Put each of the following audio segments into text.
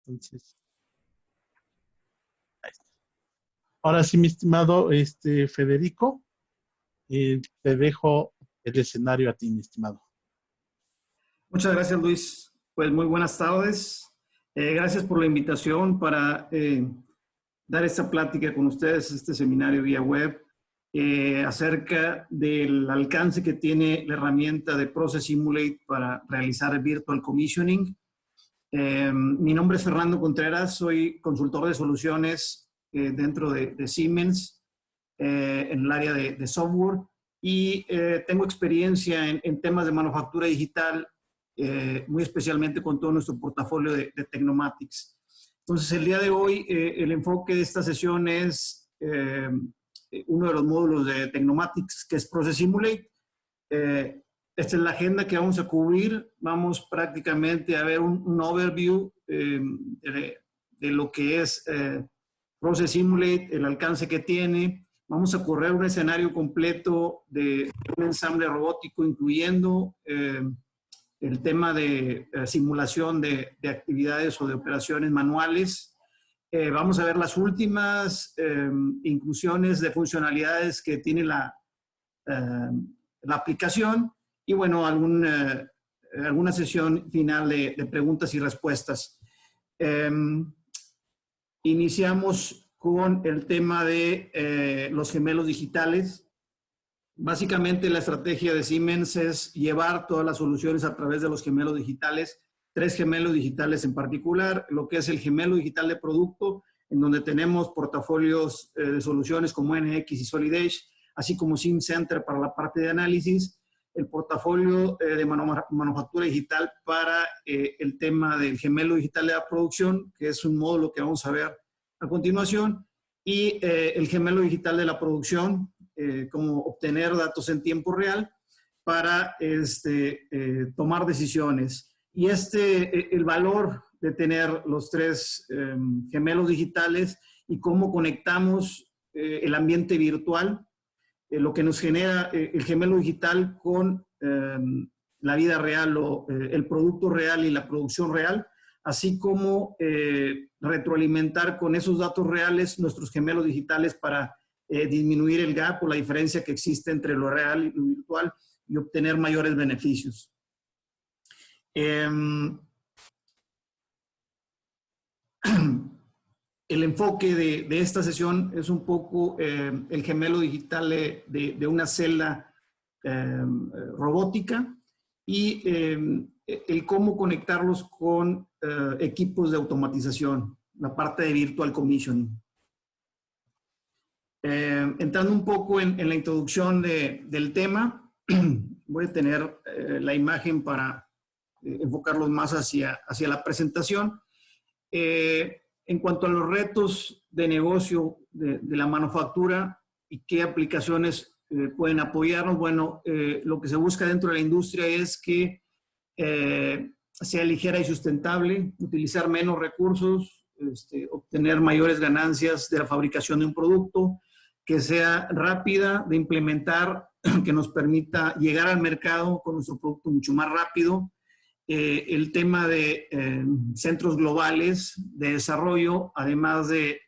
Entonces, ahí está. Ahora sí, mi estimado Federico, te dejo el escenario a ti, mi estimado. Muchas gracias, Luis. Pues muy buenas tardes. Gracias por la invitación para dar esta plática con ustedes, este seminario vía web, acerca del alcance que tiene la herramienta de Process Simulate para realizar Virtual Commissioning. Mi nombre es Fernando Contreras, soy consultor de soluciones dentro de Siemens en el área de software y tengo experiencia en temas de manufactura digital, muy especialmente con todo nuestro portafolio de Tecnomatics. Entonces, el día de hoy, el enfoque de esta sesión es uno de los módulos de Tecnomatics, que es Process Simulate. Esta es la agenda que vamos a cubrir. Vamos prácticamente a ver un overview de lo que es Process Simulate, el alcance que tiene. Vamos a correr un escenario completo de un ensamble robótico, incluyendo el tema de simulación de actividades o de operaciones manuales. Vamos a ver las últimas inclusiones de funcionalidades que tiene la aplicación y, bueno, alguna sesión final de preguntas y respuestas. Iniciamos con el tema de los gemelos digitales. Básicamente, la estrategia de Siemens es llevar todas las soluciones a través de los gemelos digitales, 3 gemelos digitales en particular, lo que es el gemelo digital de producto, en donde tenemos portafolios de soluciones como NX y Solid Edge, así como SimCenter para la parte de análisis, el portafolio de manufactura digital para el tema del gemelo digital de la producción, que es un módulo que vamos a ver a continuación, y el gemelo digital de la producción, cómo obtener datos en tiempo real para tomar decisiones. Y el valor de tener los 3 gemelos digitales y cómo conectamos el ambiente virtual, lo que nos genera el gemelo digital con la vida real o el producto real y la producción real, así como retroalimentar con esos datos reales nuestros gemelos digitales para disminuir el gap o la diferencia que existe entre lo real y lo virtual y obtener mayores beneficios. El enfoque de esta sesión es un poco el gemelo digital de una celda robótica y el cómo conectarlos con equipos de automatización, la parte de Virtual Commissioning. Entrando un poco en la introducción del tema, voy a tener la imagen para enfocarlos más hacia la presentación. En cuanto a los retos de negocio de la manufactura y qué aplicaciones pueden apoyarnos, bueno, lo que se busca dentro de la industria es que sea ligera y sustentable, utilizar menos recursos, obtener mayores ganancias de la fabricación de un producto, que sea rápida de implementar, que nos permita llegar al mercado con nuestro producto mucho más rápido. El tema de centros globales de desarrollo, además de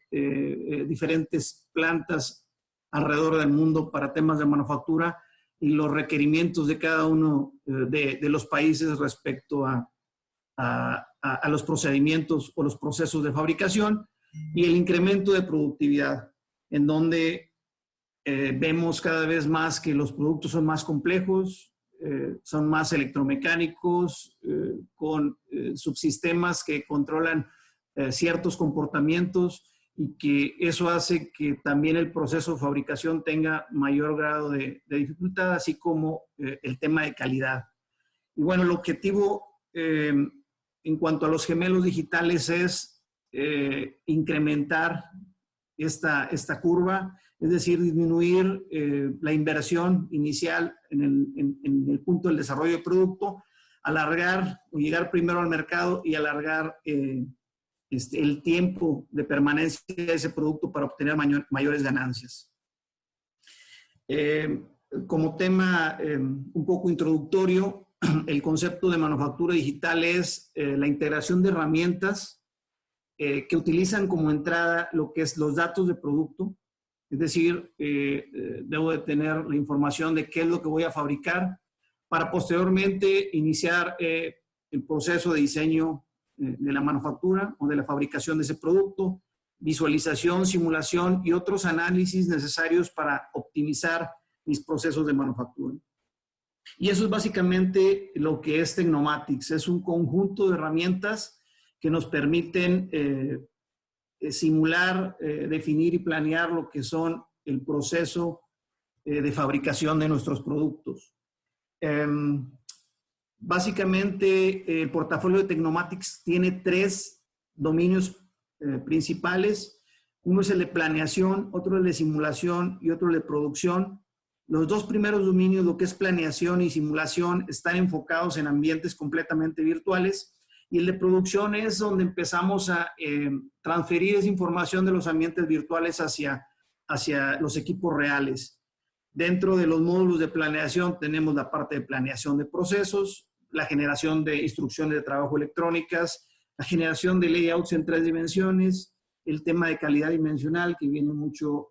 diferentes plantas alrededor del mundo para temas de manufactura y los requerimientos de cada uno de los países respecto a los procedimientos o los procesos de fabricación, y el incremento de productividad, en donde vemos cada vez más que los productos son más complejos, son más electromecánicos, con subsistemas que controlan ciertos comportamientos, y que eso hace que también el proceso de fabricación tenga mayor grado de dificultad, así como el tema de calidad. Y bueno, el objetivo en cuanto a los gemelos digitales es incrementar esta curva, es decir, disminuir la inversión inicial en el punto del desarrollo de producto, alargar o llegar primero al mercado y alargar el tiempo de permanencia de ese producto para obtener mayores ganancias. Como tema un poco introductorio, el concepto de manufactura digital es la integración de herramientas que utilizan como entrada lo que es los datos de producto. Es decir, debo de tener la información de qué es lo que voy a fabricar para posteriormente iniciar el proceso de diseño de la manufactura o de la fabricación de ese producto, visualización, simulación y otros análisis necesarios para optimizar mis procesos de manufactura. Y eso es básicamente lo que es Tecnomatics. Es un conjunto de herramientas que nos permiten simular, definir y planear lo que son el proceso de fabricación de nuestros productos. Básicamente, el portafolio de Tecnomatics tiene 3 dominios principales. Uno es el de planeación, otro el de simulación y otro el de producción. Los 2 primeros dominios, lo que es planeación y simulación, están enfocados en ambientes completamente virtuales. Y el de producción es donde empezamos a transferir esa información de los ambientes virtuales hacia los equipos reales. Dentro de los módulos de planeación tenemos la parte de planeación de procesos, la generación de instrucciones de trabajo electrónicas, la generación de layouts en 3 dimensiones, el tema de calidad dimensional que viene mucho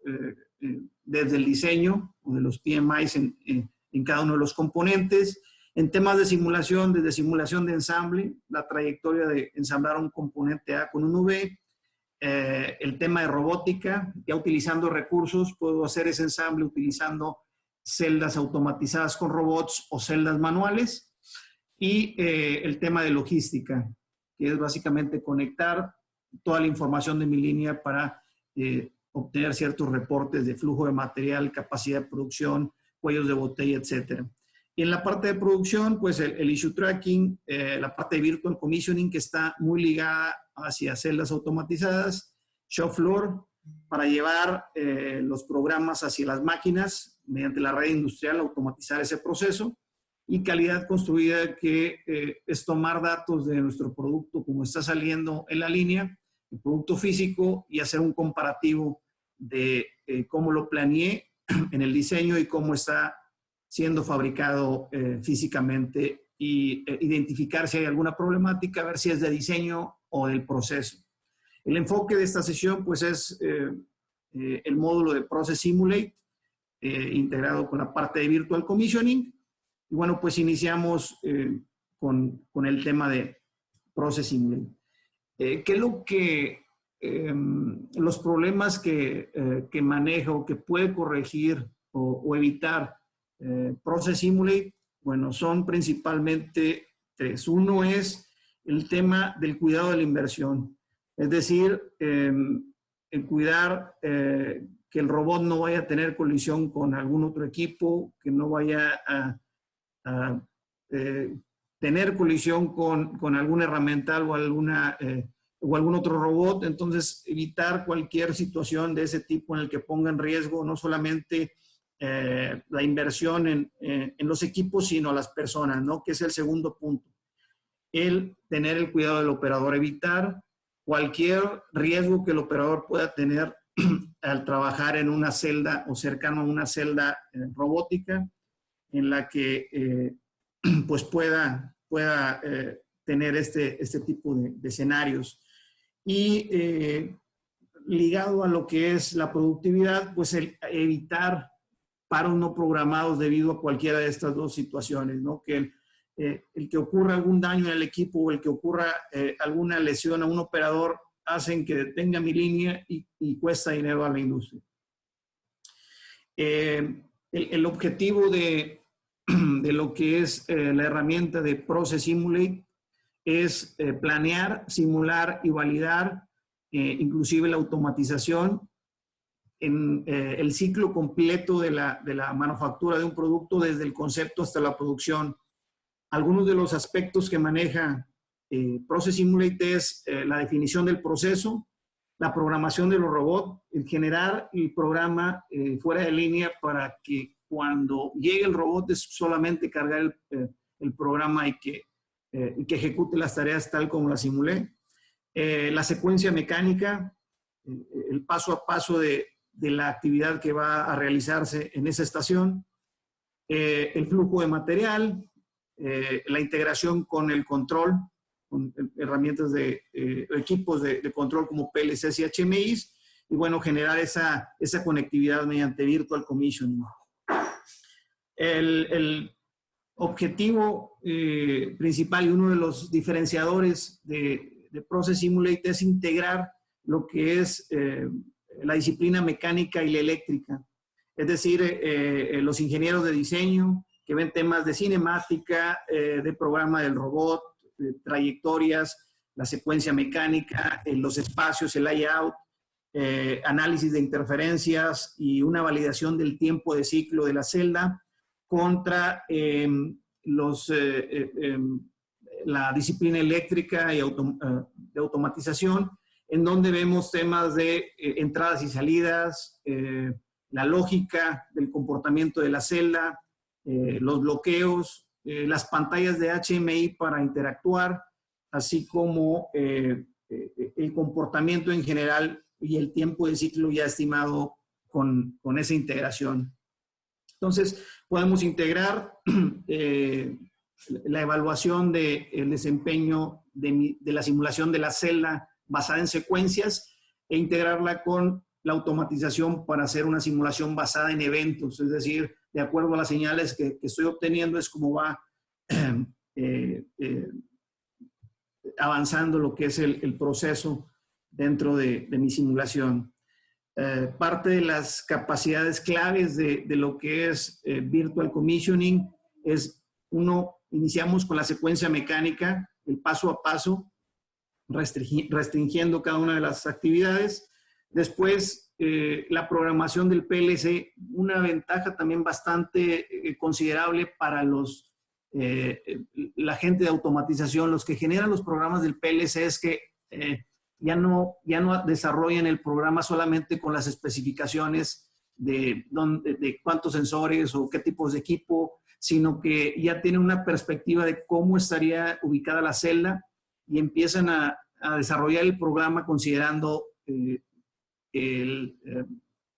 desde el diseño o de los PMIs en cada uno de los componentes. En temas de simulación, desde simulación de ensamble, la trayectoria de ensamblar un componente A con un V, el tema de robótica, ya utilizando recursos, puedo hacer ese ensamble utilizando celdas automatizadas con robots o celdas manuales, y el tema de logística, que es básicamente conectar toda la información de mi línea para obtener ciertos reportes de flujo de material, capacidad de producción, cuellos de botella, etcétera. Y en la parte de producción, pues el issue tracking, la parte de virtual commissioning, que está muy ligada hacia celdas automatizadas, shop floor, para llevar los programas hacia las máquinas mediante la red industrial, automatizar ese proceso, y calidad construida, que es tomar datos de nuestro producto como está saliendo en la línea, el producto físico, y hacer un comparativo de cómo lo planeé en el diseño y cómo está siendo fabricado físicamente, y identificar si hay alguna problemática, ver si es de diseño o del proceso. El enfoque de esta sesión pues es el módulo de Process Simulate, integrado con la parte de Virtual Commissioning. Y bueno, pues iniciamos con el tema de Process Simulate. ¿Qué es lo que los problemas que maneja o que puede corregir o evitar Process Simulate? Bueno, son principalmente 3. Uno es el tema del cuidado de la inversión. Es decir, el cuidar que el robot no vaya a tener colisión con algún otro equipo, que no vaya a tener colisión con alguna herramienta o algún otro robot. Entonces, evitar cualquier situación de ese tipo en el que ponga en riesgo no solamente la inversión en los equipos, sino a las personas, ¿no? Que es el segundo punto. El tener el cuidado del operador, evitar cualquier riesgo que el operador pueda tener al trabajar en una celda o cercano a una celda robótica, en la que pues pueda tener este tipo de escenarios. Y ligado a lo que es la productividad, pues evitar paros no programados debido a cualquiera de estas 2 situaciones, ¿no? Que el que ocurra algún daño en el equipo o el que ocurra alguna lesión a un operador hacen que detenga mi línea y cuesta dinero a la industria. El objetivo de lo que es la herramienta de Process Simulate es planear, simular y validar inclusive la automatización en el ciclo completo de la manufactura de un producto, desde el concepto hasta la producción. Algunos de los aspectos que maneja Process Simulate es la definición del proceso, la programación de los robots, el generar el programa fuera de línea para que cuando llegue el robot es solamente cargar el programa y que ejecute las tareas tal como la simulé. La secuencia mecánica, el paso a paso de la actividad que va a realizarse en esa estación, el flujo de material, la integración con el control con herramientas de equipos de control como PLCs y HMIs, y bueno, generar esa conectividad mediante Virtual Commissioning. El objetivo principal y uno de los diferenciadores de Process Simulate es integrar lo que es la disciplina mecánica y la eléctrica. Es decir, los ingenieros de diseño que ven temas de cinemática, de programa del robot, de trayectorias, la secuencia mecánica, los espacios, el layout, análisis de interferencias y una validación del tiempo de ciclo de la celda contra la disciplina eléctrica y de automatización, en donde vemos temas de entradas y salidas, la lógica del comportamiento de la celda, los bloqueos, las pantallas de HMI para interactuar, así como el comportamiento en general y el tiempo de ciclo ya estimado con esa integración. Entonces, podemos integrar la evaluación del desempeño de la simulación de la celda basada en secuencias e integrarla con la automatización para hacer una simulación basada en eventos, es decir, de acuerdo a las señales que estoy obteniendo es como va avanzando lo que es el proceso dentro de mi simulación. Parte de las capacidades claves de lo que es Virtual Commissioning es, iniciamos con la secuencia mecánica, el paso a paso, restringiendo cada una de las actividades. Después, la programación del PLC, una ventaja también bastante considerable para la gente de automatización, los que generan los programas del PLC, es que ya no desarrollan el programa solamente con las especificaciones de cuántos sensores o qué tipos de equipo, sino que ya tienen una perspectiva de cómo estaría ubicada la celda y empiezan a desarrollar el programa considerando el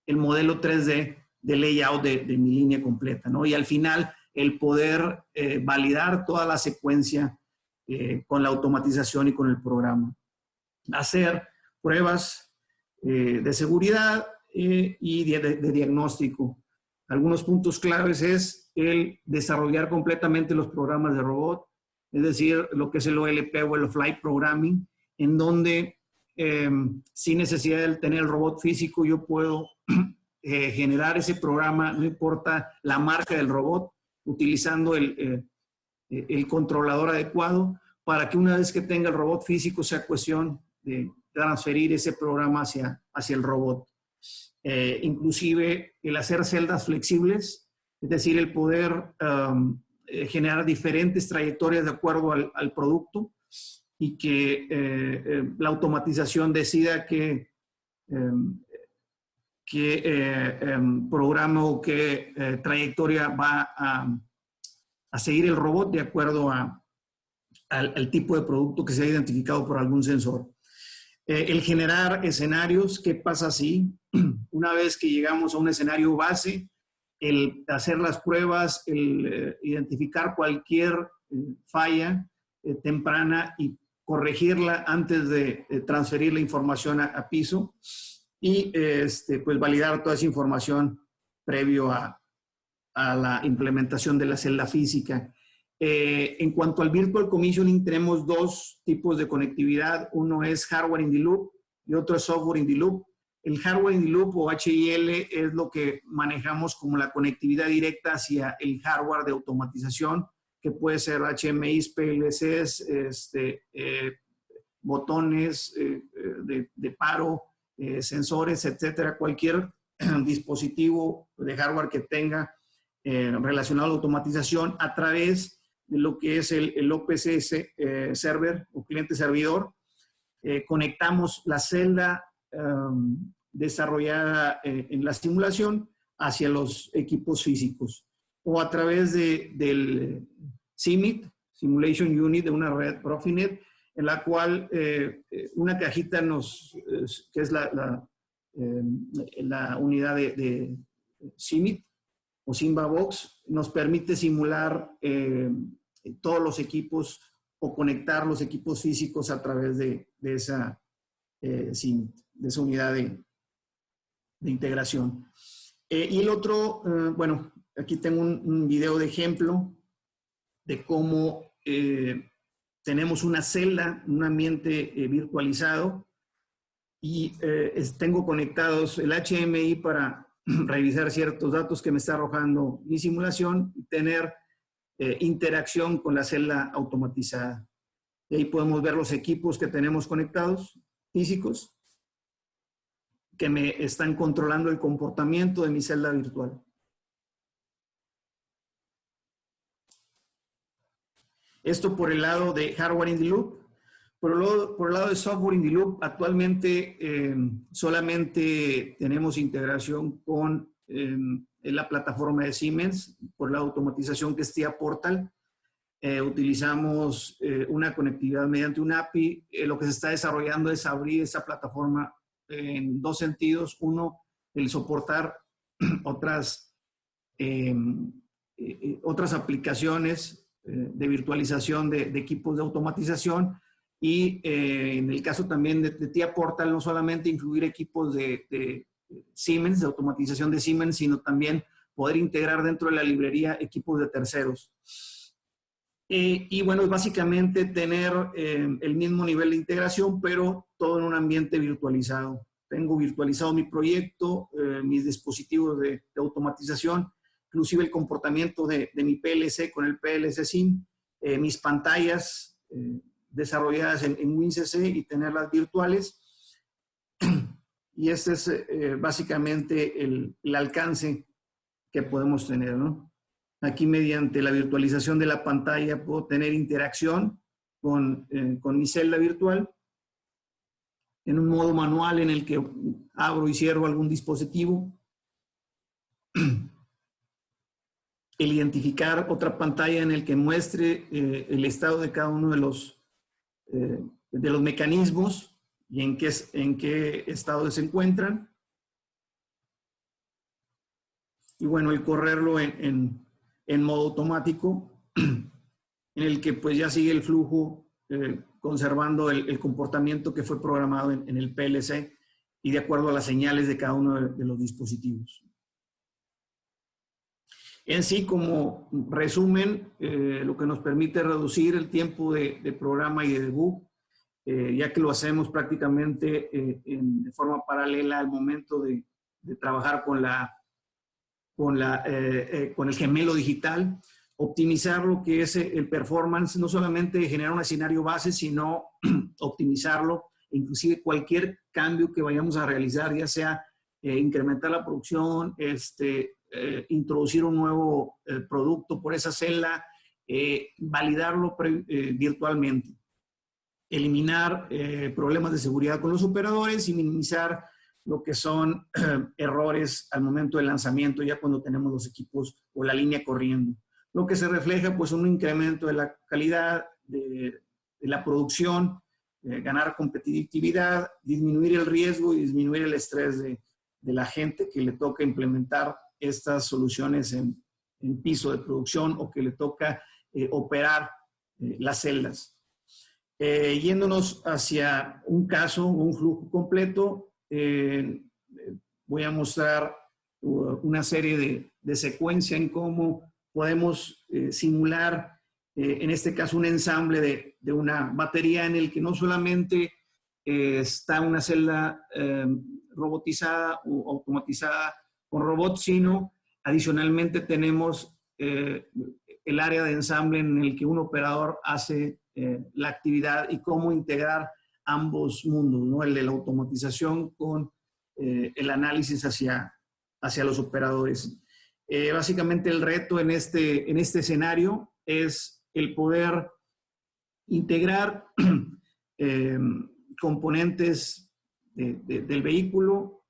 modelo 3D de layout de mi línea completa, ¿no? Y al final, el poder validar toda la secuencia con la automatización y con el programa. Hacer pruebas de seguridad y de diagnóstico. Algunos puntos claves es el desarrollar completamente los programas de robot, es decir, lo que es el OLP o el Flight Programming, en donde sin necesidad de tener el robot físico yo puedo generar ese programa, no importa la marca del robot, utilizando el controlador adecuado para que una vez que tenga el robot físico sea cuestión de transferir ese programa hacia el robot. Inclusive el hacer celdas flexibles, es decir, el poder generar diferentes trayectorias de acuerdo al producto y que la automatización decida qué programa o qué trayectoria va a seguir el robot de acuerdo al tipo de producto que se ha identificado por algún sensor. El generar escenarios, ¿qué pasa si una vez que llegamos a un escenario base, el hacer las pruebas, el identificar cualquier falla temprana y corregirla antes de transferir la información a piso y pues validar toda esa información previo a la implementación de la celda física. En cuanto al Virtual Commissioning, tenemos dos tipos de conectividad. Uno es Hardware in the Loop y otro es Software in the Loop. El Hardware in the Loop o HIL es lo que manejamos como la conectividad directa hacia el hardware de automatización, que puede ser HMIs, PLCs, botones de paro, sensores, etcétera. Cualquier dispositivo de hardware que tenga relacionado a la automatización a través de lo que es el OPCS server o cliente servidor. Conectamos la celda desarrollada en la simulación hacia los equipos físicos o a través del CIMIT, Simulation Unit, de una red Profinet, en la cual una cajita que es la unidad de CIMIT o Simba Box, nos permite simular todos los equipos o conectar los equipos físicos a través de esa unidad de integración. Y el otro, bueno, aquí tengo un video de ejemplo de cómo tenemos una celda, un ambiente virtualizado, y tengo conectados el HMI para revisar ciertos datos que me está arrojando mi simulación y tener interacción con la celda automatizada. Y ahí podemos ver los equipos que tenemos conectados, físicos, que me están controlando el comportamiento de mi celda virtual. Esto por el lado de hardware in the loop. Por el lado de software in the loop, actualmente solamente tenemos integración con la plataforma de Siemens por la automatización que es TIA Portal. Utilizamos una conectividad mediante un API. Lo que se está desarrollando es abrir esa plataforma en dos sentidos. Uno, el soportar otras aplicaciones de virtualización de equipos de automatización, y en el caso también de TIA Portal, no solamente incluir equipos de Siemens, de automatización de Siemens, sino también poder integrar dentro de la librería equipos de terceros. Y bueno, es básicamente tener el mismo nivel de integración, pero todo en un ambiente virtualizado. Tengo virtualizado mi proyecto, mis dispositivos de automatización, inclusive el comportamiento de mi PLC con el PLC SIM, mis pantallas desarrolladas en WinCC y tenerlas virtuales. Y este es básicamente el alcance que podemos tener, ¿no? Aquí, mediante la virtualización de la pantalla, puedo tener interacción con mi celda virtual en un modo manual en el que abro y cierro algún dispositivo. El identificar otra pantalla en el que muestre el estado de cada uno de los mecanismos y en qué estado se encuentran. Y bueno, el correrlo en modo automático, en el que pues ya sigue el flujo conservando el comportamiento que fue programado en el PLC y de acuerdo a las señales de cada uno de los dispositivos. En sí, como resumen, lo que nos permite reducir el tiempo de programa y de debug, ya que lo hacemos prácticamente de forma paralela al momento de trabajar con el gemelo digital, optimizar lo que es el performance, no solamente generar un escenario base, sino optimizarlo, inclusive cualquier cambio que vayamos a realizar, ya sea incrementar la producción, introducir un nuevo producto por esa celda, validarlo virtualmente, eliminar problemas de seguridad con los operadores y minimizar lo que son errores al momento del lanzamiento, ya cuando tenemos los equipos o la línea corriendo. Lo que se refleja, pues, un incremento de la calidad de la producción, ganar competitividad, disminuir el riesgo y disminuir el estrés de la gente que le toca implementar estas soluciones en piso de producción o que le toca operar las celdas. Yéndonos hacia un caso, un flujo completo, voy a mostrar una serie de secuencia en cómo podemos simular, en este caso, un ensamble de una batería en el que no solamente está una celda robotizada o automatizada con robots, sino adicionalmente tenemos el área de ensamble en el que un operador hace la actividad y cómo integrar ambos mundos, ¿no? El de la automatización con el análisis hacia los operadores. Básicamente el reto en este escenario es el poder integrar componentes del vehículo,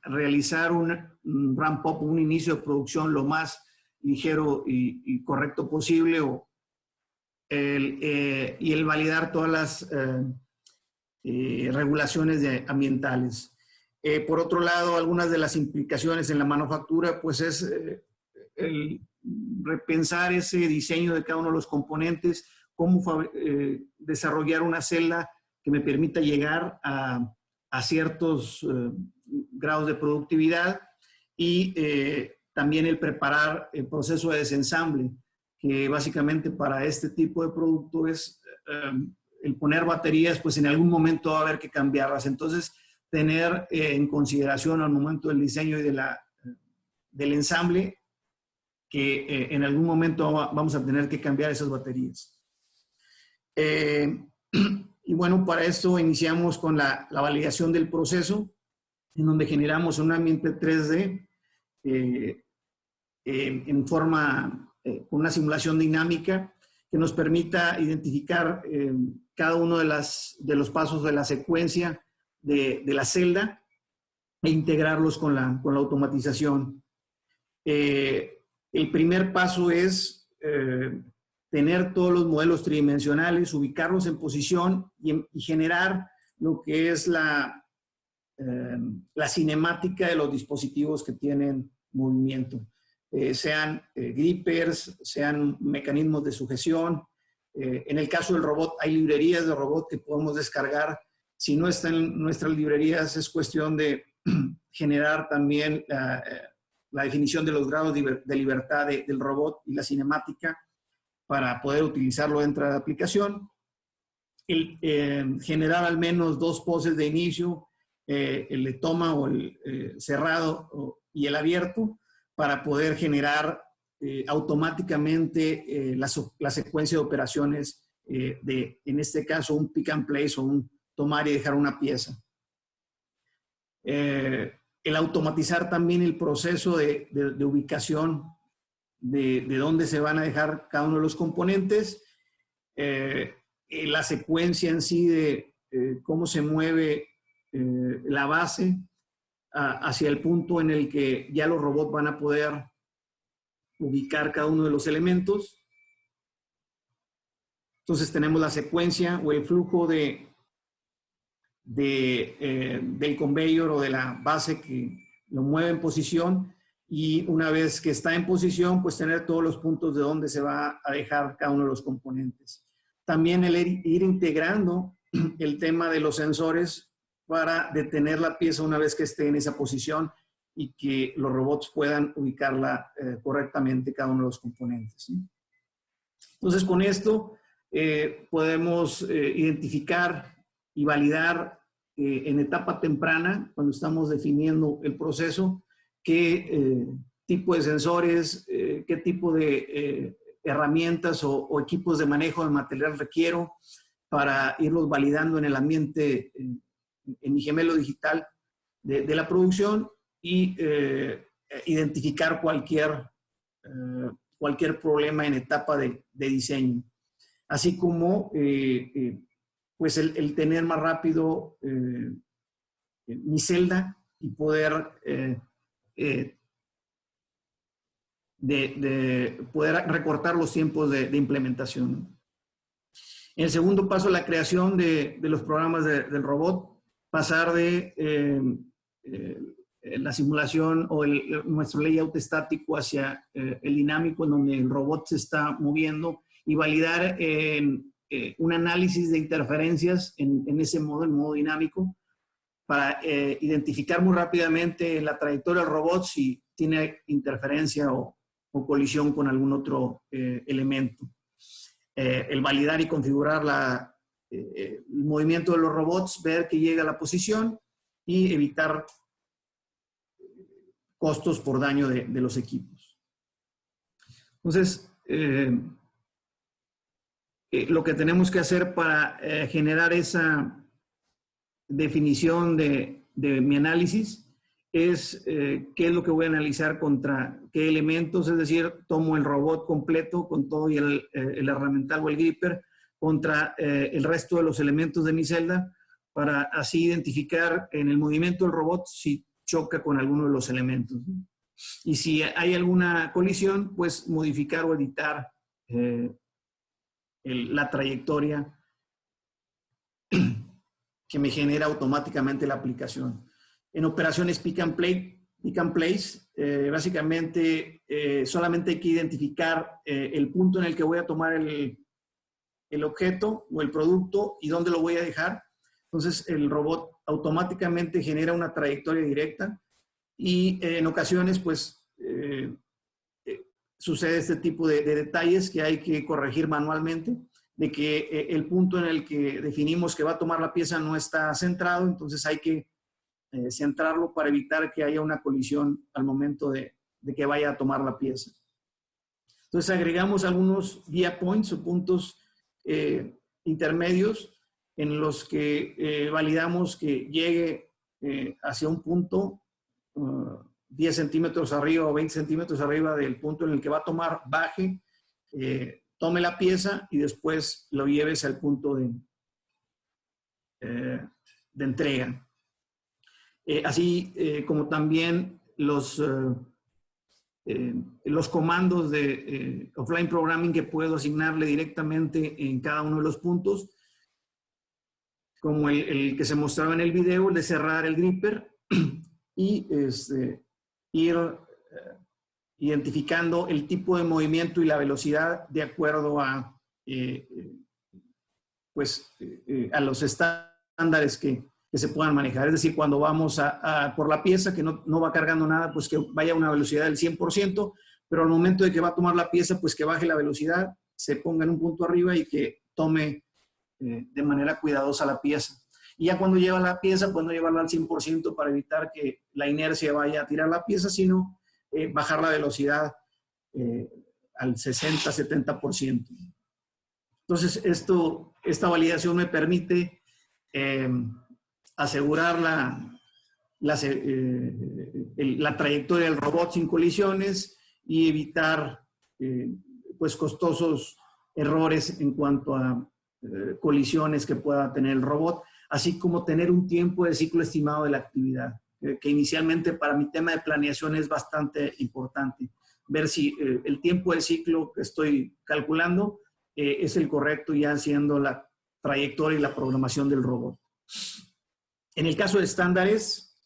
realizar un ramp-up, un inicio de producción lo más ligero y correcto posible, y el validar todas las regulaciones ambientales. Por otro lado, algunas de las implicaciones en la manufactura, pues es el repensar ese diseño de cada uno de los componentes, cómo desarrollar una celda que me permita llegar a ciertos grados de productividad y también el preparar el proceso de desensamble, que básicamente para este tipo de producto es el poner baterías, pues en algún momento va a haber que cambiarlas. Entonces, tener en consideración al momento del diseño y del ensamble que en algún momento vamos a tener que cambiar esas baterías. Y bueno, para esto iniciamos con la validación del proceso, en donde generamos un ambiente 3D en forma, con una simulación dinámica que nos permita identificar cada uno de los pasos de la secuencia de la celda e integrarlos con la automatización. El primer paso es tener todos los modelos tridimensionales, ubicarlos en posición y generar lo que es la cinemática de los dispositivos que tienen movimiento. Sean grippers, sean mecanismos de sujeción. En el caso del robot, hay librerías de robot que podemos descargar. Si no están en nuestras librerías, es cuestión de generar también la definición de los grados de libertad del robot y la cinemática para poder utilizarlo dentro de la aplicación. Generar al menos 2 poses de inicio, el de toma o el cerrado y el abierto, para poder generar automáticamente la secuencia de operaciones en este caso, un pick and place o un tomar y dejar una pieza. El automatizar también el proceso de ubicación de dónde se van a dejar cada uno de los componentes, la secuencia en sí de cómo se mueve la base hacia el punto en el que ya los robots van a poder ubicar cada uno de los elementos. Entonces tenemos la secuencia o el flujo del conveyor o de la base que lo mueve en posición, y una vez que está en posición, pues tener todos los puntos de donde se va a dejar cada uno de los componentes. También el ir integrando el tema de los sensores para detener la pieza una vez que esté en esa posición y que los robots puedan ubicarla correctamente cada uno de los componentes. Entonces, con esto podemos identificar y validar en etapa temprana, cuando estamos definiendo el proceso, qué tipo de sensores, qué tipo de herramientas o equipos de manejo de material requiero para irlos validando en el ambiente, en mi gemelo digital de la producción, y identificar cualquier problema en etapa de diseño. Así como pues el tener más rápido mi celda y poder poder recortar los tiempos de implementación. En el segundo paso, la creación de los programas del robot, pasar de la simulación o nuestro layout estático hacia el dinámico, en donde el robot se está moviendo, y validar un análisis de interferencias en ese modo, en modo dinámico, para identificar muy rápidamente la trayectoria del robot si tiene interferencia o colisión con algún otro elemento. El validar y configurar el movimiento de los robots, ver que llega a la posición y evitar costos por daño de los equipos. Entonces, lo que tenemos que hacer para generar esa definición de mi análisis es qué es lo que voy a analizar contra qué elementos, es decir, tomo el robot completo con todo y el herramental o el gripper contra el resto de los elementos de mi celda, para así identificar en el movimiento del robot si choca con alguno de los elementos. Y si hay alguna colisión, pues modificar o editar la trayectoria que me genera automáticamente la aplicación. En operaciones pick and place, básicamente solamente hay que identificar el punto en el que voy a tomar el objeto o el producto y dónde lo voy a dejar. Entonces el robot automáticamente genera una trayectoria directa y en ocasiones pues sucede este tipo de detalles que hay que corregir manualmente, de que el punto en el que definimos que va a tomar la pieza no está centrado, entonces hay que centrarlo para evitar que haya una colisión al momento de que vaya a tomar la pieza. Entonces agregamos algunos guía points o puntos intermedios en los que validamos que llegue hacia un punto 10 centímetros arriba o 20 centímetros arriba del punto en el que va a tomar, baje, tome la pieza y después lo lleves al punto de entrega. Así como también los comandos de offline programming que puedo asignarle directamente en cada uno de los puntos, como el que se mostraba en el video, el de cerrar el gripper y ir identificando el tipo de movimiento y la velocidad de acuerdo a, a los estándares que se puedan manejar. Es decir, cuando vamos por la pieza que no va cargando nada, pues que vaya a una velocidad del 100%, pero al momento de que va a tomar la pieza, pues que baje la velocidad, se ponga en un punto arriba y que tome de manera cuidadosa la pieza. Y ya cuando lleva la pieza, pues no llevarla al 100% para evitar que la inercia vaya a tirar la pieza, sino bajar la velocidad al 60-70%. Entonces, esta validación me permite asegurar la trayectoria del robot sin colisiones y evitar pues costosos errores en cuanto a colisiones que pueda tener el robot, así como tener un tiempo de ciclo estimado de la actividad, que inicialmente para mi tema de planeación es bastante importante. Ver si el tiempo del ciclo que estoy calculando es el correcto, ya haciendo la trayectoria y la programación del robot. En el caso de estándares,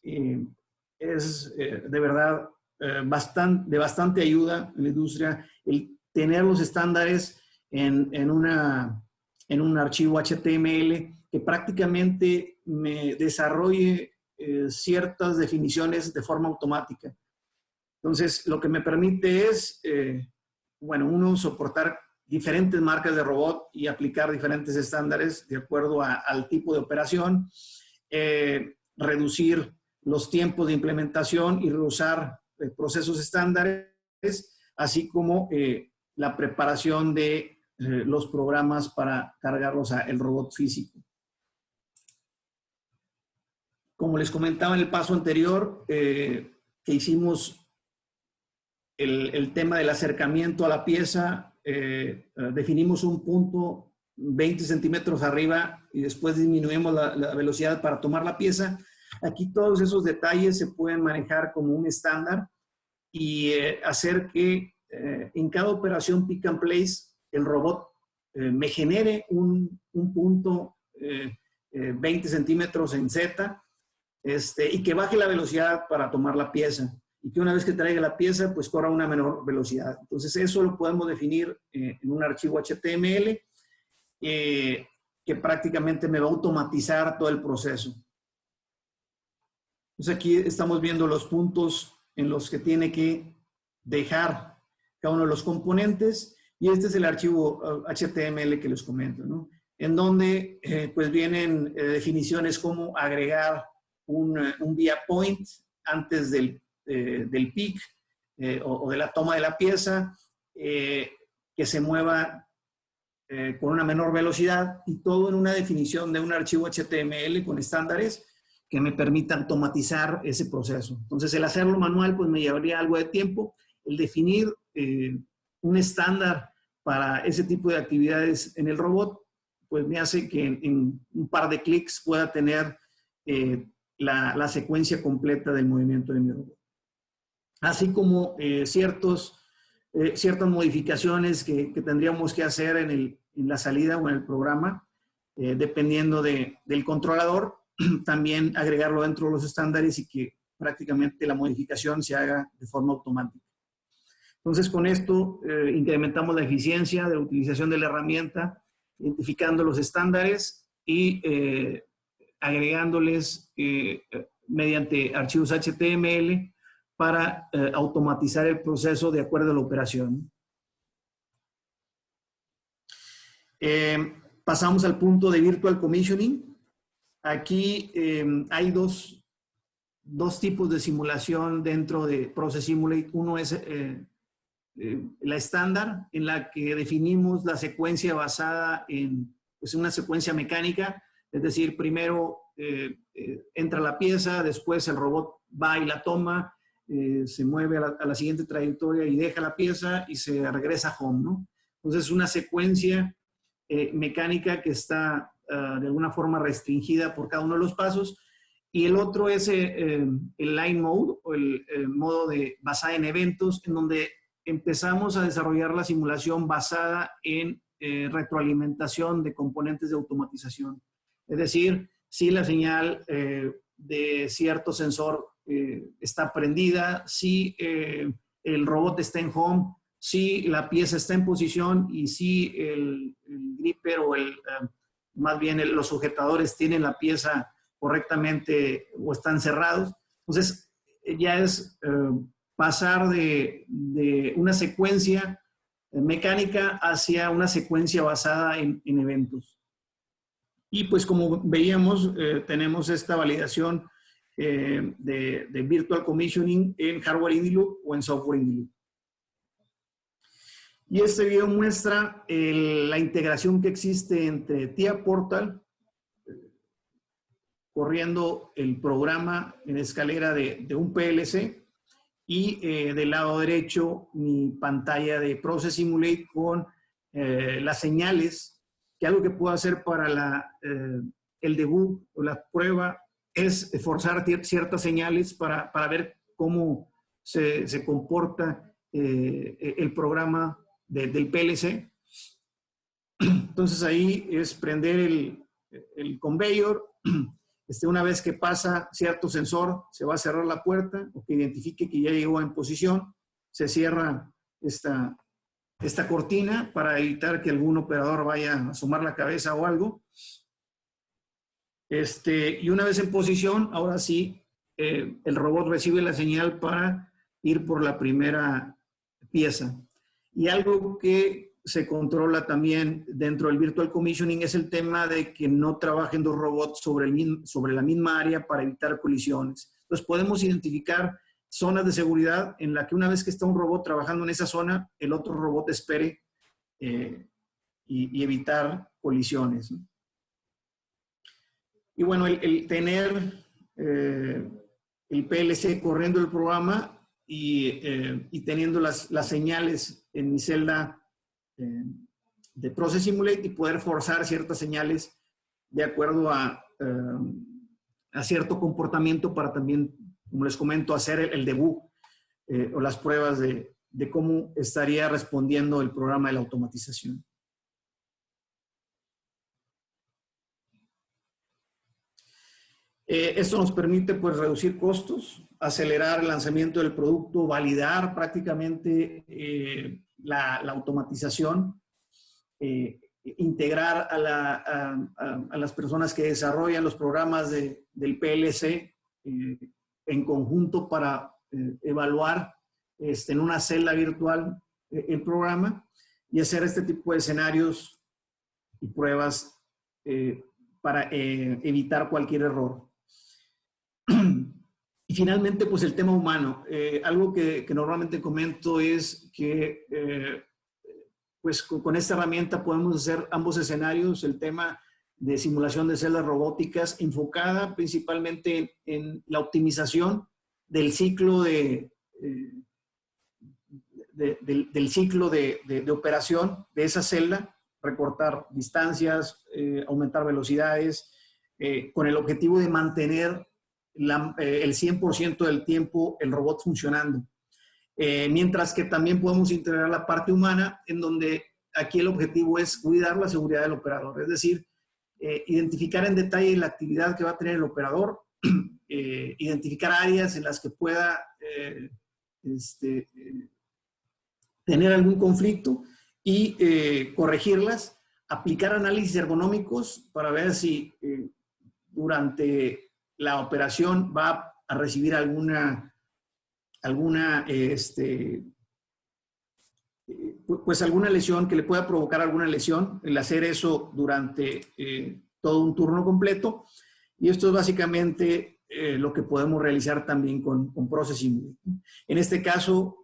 es de verdad de bastante ayuda en la industria el tener los estándares en un archivo HTML que prácticamente me desarrolle ciertas definiciones de forma automática. Entonces, lo que me permite es, uno, soportar diferentes marcas de robot y aplicar diferentes estándares de acuerdo al tipo de operación, reducir los tiempos de implementación y reusar procesos estándares, así como la preparación de los programas para cargarlos al robot físico. Como les comentaba en el paso anterior, que hicimos el tema del acercamiento a la pieza, definimos un punto 20 centímetros arriba y después disminuimos la velocidad para tomar la pieza. Aquí todos esos detalles se pueden manejar como un estándar y hacer que en cada operación pick and place el robot me genere un punto 20 centímetros en Z y que baje la velocidad para tomar la pieza y que una vez que traiga la pieza pues corra a una menor velocidad. Entonces eso lo podemos definir en un archivo HTML que prácticamente me va a automatizar todo el proceso. Entonces aquí estamos viendo los puntos en los que tiene que dejar cada uno de los componentes y este es el archivo HTML que les comento, ¿no? En donde pues vienen definiciones como agregar un via point antes del pick o de la toma de la pieza, que se mueva con una menor velocidad y todo en una definición de un archivo HTML con estándares que me permita automatizar ese proceso. Entonces, el hacerlo manual pues me llevaría algo de tiempo. El definir un estándar para ese tipo de actividades en el robot pues me hace que en un par de clics pueda tener la secuencia completa del movimiento de mi robot. Así como ciertas modificaciones que tendríamos que hacer en la salida o en el programa, dependiendo del controlador, también agregarlo dentro de los estándares y que prácticamente la modificación se haga de forma automática. Entonces, con esto incrementamos la eficiencia de la utilización de la herramienta identificando los estándares y agregándoles mediante archivos HTML para automatizar el proceso de acuerdo a la operación. Pasamos al punto de Virtual Commissioning. Aquí hay dos tipos de simulación dentro de Process Simulate. Uno es la estándar, en la que definimos la secuencia basada en pues, una secuencia mecánica, es decir, primero entra la pieza, después el robot va y la toma, se mueve a la siguiente trayectoria y deja la pieza y se regresa a home, ¿no? Entonces, es una secuencia mecánica que está de alguna forma restringida por cada uno de los pasos. Y el otro es el Line Mode, o el modo basado en eventos, en donde empezamos a desarrollar la simulación basada en retroalimentación de componentes de automatización. Es decir, si la señal de cierto sensor está prendida, si el robot está en home, si la pieza está en posición y si el gripper o más bien los sujetadores tienen la pieza correctamente o están cerrados. Entonces, ya es pasar de una secuencia mecánica hacia una secuencia basada en eventos. Y pues como veíamos, tenemos esta validación de Virtual Commissioning en Hardware in the Loop o en Software in the Loop. Y este video muestra la integración que existe entre TIA Portal, corriendo el programa en escalera de un PLC, y del lado derecho mi pantalla de Process Simulate con las señales, que algo que puedo hacer para el debug o la prueba es forzar ciertas señales para ver cómo se comporta el programa del PLC. Entonces ahí es prender el conveyor. Una vez que pasa cierto sensor, se va a cerrar la puerta o que identifique que ya llegó en posición. Se cierra esta cortina para evitar que algún operador vaya a asomar la cabeza o algo. Y una vez en posición, ahora sí, el robot recibe la señal para ir por la primera pieza. Y algo que se controla también dentro del Virtual Commissioning es el tema de que no trabajen dos robots sobre la misma área para evitar colisiones. Entonces podemos identificar zonas de seguridad en la que una vez que está un robot trabajando en esa zona, el otro robot espere y evitar colisiones, ¿no? Y bueno, el tener el PLC corriendo el programa y teniendo las señales en mi celda de Process Simulate y poder forzar ciertas señales de acuerdo a cierto comportamiento para también, como les comento, hacer el debug o las pruebas de cómo estaría respondiendo el programa de la automatización. Esto nos permite pues reducir costos, acelerar el lanzamiento del producto, validar prácticamente la automatización, integrar a las personas que desarrollan los programas del PLC en conjunto para evaluar en una celda virtual el programa y hacer este tipo de escenarios y pruebas para evitar cualquier error. Y finalmente, pues el tema humano. Algo que normalmente comento es que pues con esta herramienta podemos hacer ambos escenarios, el tema de simulación de celdas robóticas enfocada principalmente en la optimización del ciclo del ciclo de operación de esa celda, recortar distancias, aumentar velocidades, con el objetivo de mantener el 100% del tiempo el robot funcionando. Mientras que también podemos integrar la parte humana, en donde aquí el objetivo es cuidar la seguridad del operador, es decir, identificar en detalle la actividad que va a tener el operador, identificar áreas en las que pueda tener algún conflicto y corregirlas aplicar análisis ergonómicos para ver si durante la operación va a recibir alguna lesión, que le pueda provocar alguna lesión, el hacer eso durante todo un turno completo. Y esto es básicamente lo que podemos realizar también con Process Simulate. En este caso,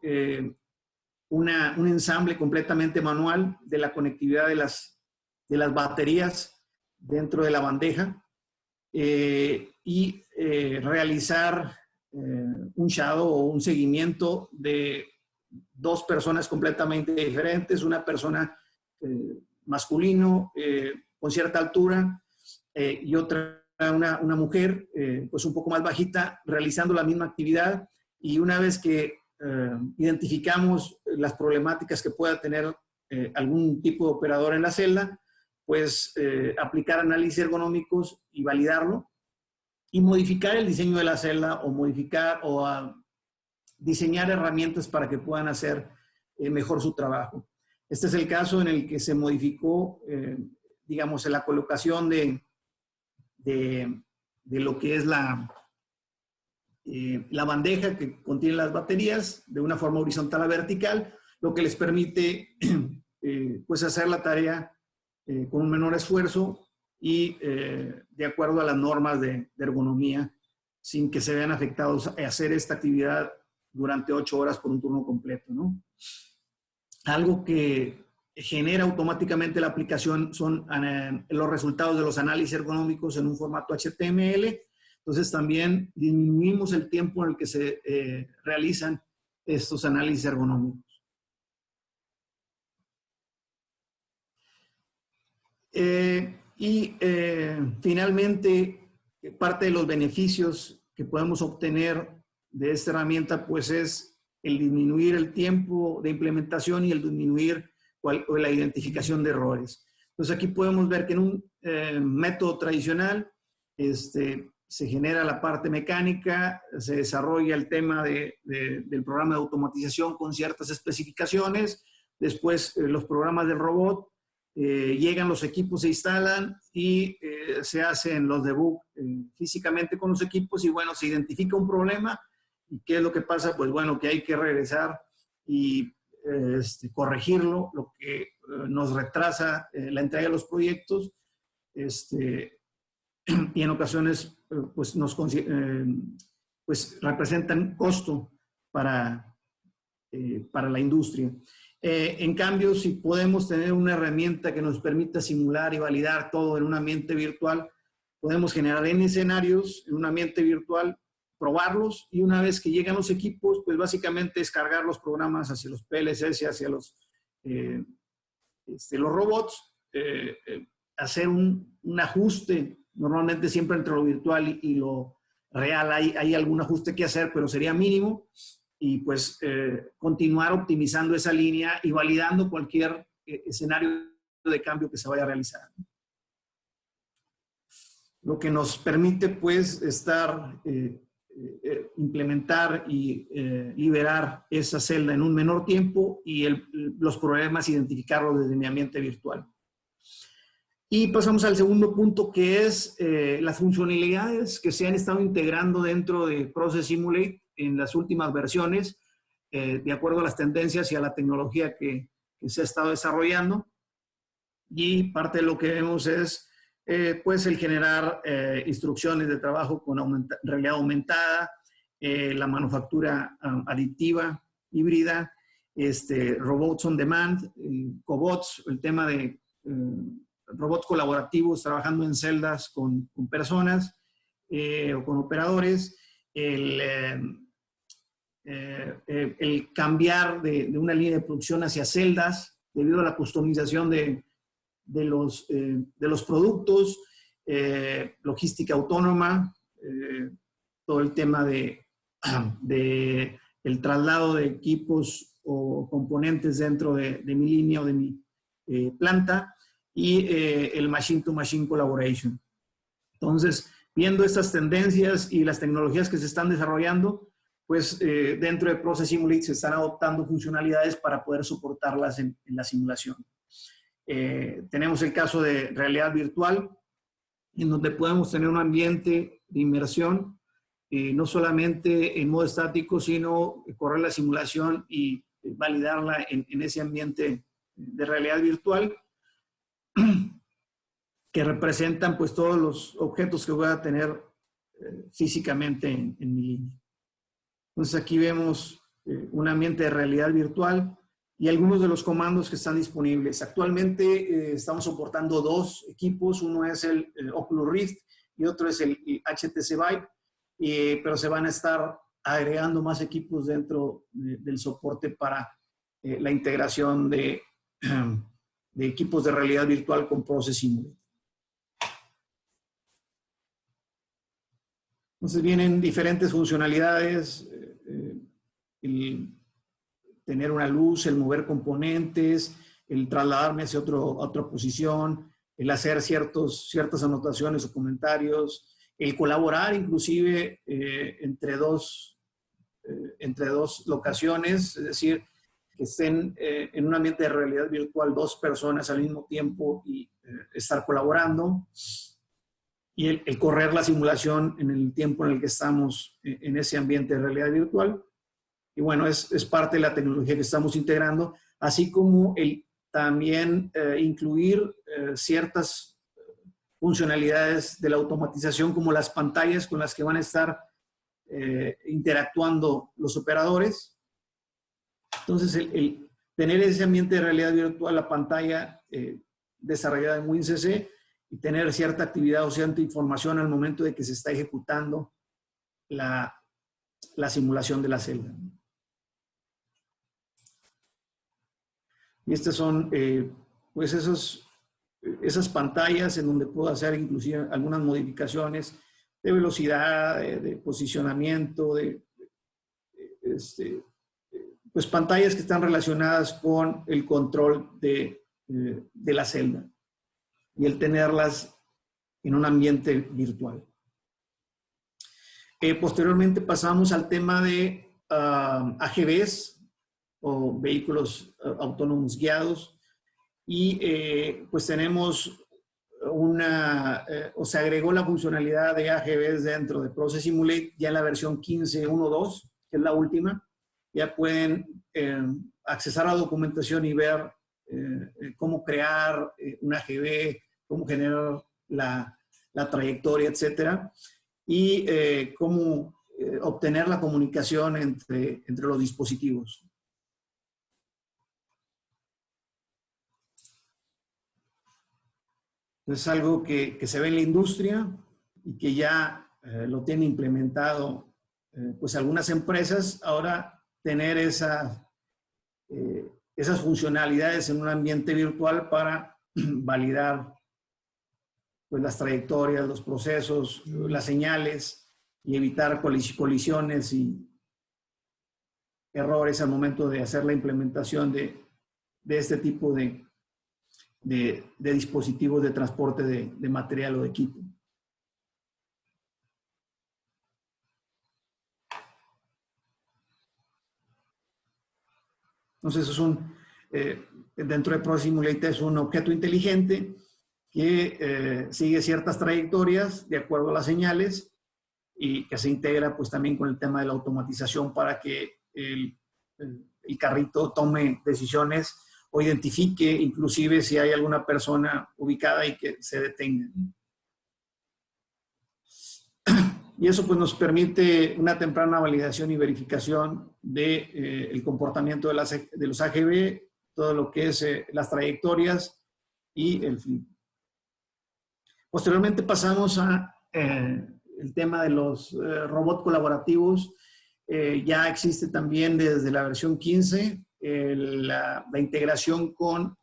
un ensamble completamente manual de la conectividad de las baterías dentro de la bandeja y realizar un shadow o un seguimiento de dos personas completamente diferentes, una persona masculino con cierta altura y otra una mujer pues un poco más bajita realizando la misma actividad, y una vez que identificamos las problemáticas que pueda tener algún tipo de operador en la celda, pues aplicar análisis ergonómicos y validarlo y modificar el diseño de la celda o modificar o diseñar herramientas para que puedan hacer mejor su trabajo. Este es el caso en el que se modificó, digamos, la colocación de lo que es la bandeja que contiene las baterías de una forma horizontal a vertical, lo que les permite pues hacer la tarea con un menor esfuerzo y de acuerdo a las normas de ergonomía, sin que se vean afectados a hacer esta actividad durante 8 horas por un turno completo, ¿no? Algo que genera automáticamente la aplicación son los resultados de los análisis ergonómicos en un formato HTML. Entonces también disminuimos el tiempo en el que se realizan estos análisis ergonómicos. Finalmente, parte de los beneficios que podemos obtener de esta herramienta pues es el disminuir el tiempo de implementación y el disminuir la identificación de errores. Entonces aquí podemos ver que en un método tradicional se genera la parte mecánica, se desarrolla el tema del programa de automatización con ciertas especificaciones, después los programas del robot, llegan los equipos, se instalan y se hacen los debug físicamente con los equipos y bueno, se identifica un problema. ¿Y qué es lo que pasa? Pues bueno, que hay que regresar y corregirlo, lo que nos retrasa la entrega de los proyectos y en ocasiones pues representan costo para la industria. En cambio, si podemos tener una herramienta que nos permita simular y validar todo en un ambiente virtual, podemos generar N escenarios en un ambiente virtual, probarlos y una vez que llegan los equipos, pues básicamente descargar los programas hacia los PLCs y hacia los robots, hacer un ajuste, normalmente siempre entre lo virtual y lo real hay algún ajuste que hacer, pero sería mínimo, y pues continuar optimizando esa línea y validando cualquier escenario de cambio que se vaya a realizar. Lo que nos permite pues implementar y liberar esa celda en un menor tiempo y los problemas identificarlos desde mi ambiente virtual. Y pasamos al segundo punto, que es las funcionalidades que se han estado integrando dentro de Process Simulate en las últimas versiones, de acuerdo a las tendencias y a la tecnología que se ha estado desarrollando. Y parte de lo que vemos es pues el generar instrucciones de trabajo con realidad aumentada, la manufactura aditiva, híbrida, robots on demand, cobots, el tema de robots colaborativos trabajando en celdas con personas o con operadores, el cambiar de una línea de producción hacia celdas debido a la customización de los productos, logística autónoma, todo el tema de el traslado de equipos o componentes dentro de mi línea o de mi planta y el machine-to-machine collaboration. Entonces, viendo estas tendencias y las tecnologías que se están desarrollando, pues dentro de Process Simulate se están adoptando funcionalidades para poder soportarlas en la simulación. Tenemos el caso de realidad virtual, en donde podemos tener un ambiente de inmersión, no solamente en modo estático, sino correr la simulación y validarla en ese ambiente de realidad virtual, que representan pues todos los objetos que voy a tener físicamente en mi línea. Entonces aquí vemos un ambiente de realidad virtual y algunos de los comandos que están disponibles. Actualmente estamos soportando 2 equipos, uno es el Oculus Rift y otro es el HTC Vive, pero se van a estar agregando más equipos dentro del soporte para la integración de equipos de realidad virtual con Process Simulator. Entonces vienen diferentes funcionalidades, el tener una luz, el mover componentes, el trasladarme hacia otra posición, el hacer ciertas anotaciones o comentarios, el colaborar inclusive entre dos locaciones, es decir, que estén en un ambiente de realidad virtual 2 personas al mismo tiempo y estar colaborando. Y el correr la simulación en el tiempo en el que estamos en ese ambiente de realidad virtual. Y bueno, es parte de la tecnología que estamos integrando, así como el también incluir ciertas funcionalidades de la automatización, como las pantallas con las que van a estar interactuando los operadores. Entonces, el tener ese ambiente de realidad virtual, la pantalla desarrollada en WinCC, y tener cierta actividad o cierta información al momento de que se está ejecutando la simulación de la celda. Y estas son pues esas pantallas en donde puedo hacer inclusive algunas modificaciones de velocidad, de posicionamiento, pues pantallas que están relacionadas con el control de la celda y el tenerlas en un ambiente virtual. Posteriormente pasamos al tema de AGVs o vehículos autónomos guiados y pues tenemos se agregó la funcionalidad de AGVs dentro de Process Simulate ya en la versión 15.1.2, que es la última. Ya pueden accesar a la documentación y ver cómo crear un AGV, cómo generar la trayectoria, etcétera, y cómo obtener la comunicación entre los dispositivos. Es algo que se ve en la industria y que ya lo tienen implementado pues algunas empresas. Ahora tener esas funcionalidades en un ambiente virtual para validar pues las trayectorias, los procesos, las señales y evitar colisiones y errores al momento de hacer la implementación de este tipo de dispositivos de transporte de material o de equipo. Entonces, dentro de Process Simulator es un objeto inteligente que sigue ciertas trayectorias de acuerdo a las señales y que se integra pues también con el tema de la automatización para que el carrito tome decisiones o identifique inclusive si hay alguna persona ubicada y que se detenga. Y eso pues nos permite una temprana validación y verificación del comportamiento de los AGV, todo lo que es las trayectorias y el flip. Posteriormente pasamos a el tema de los robots colaborativos. Ya existe también desde la versión 15 la integración con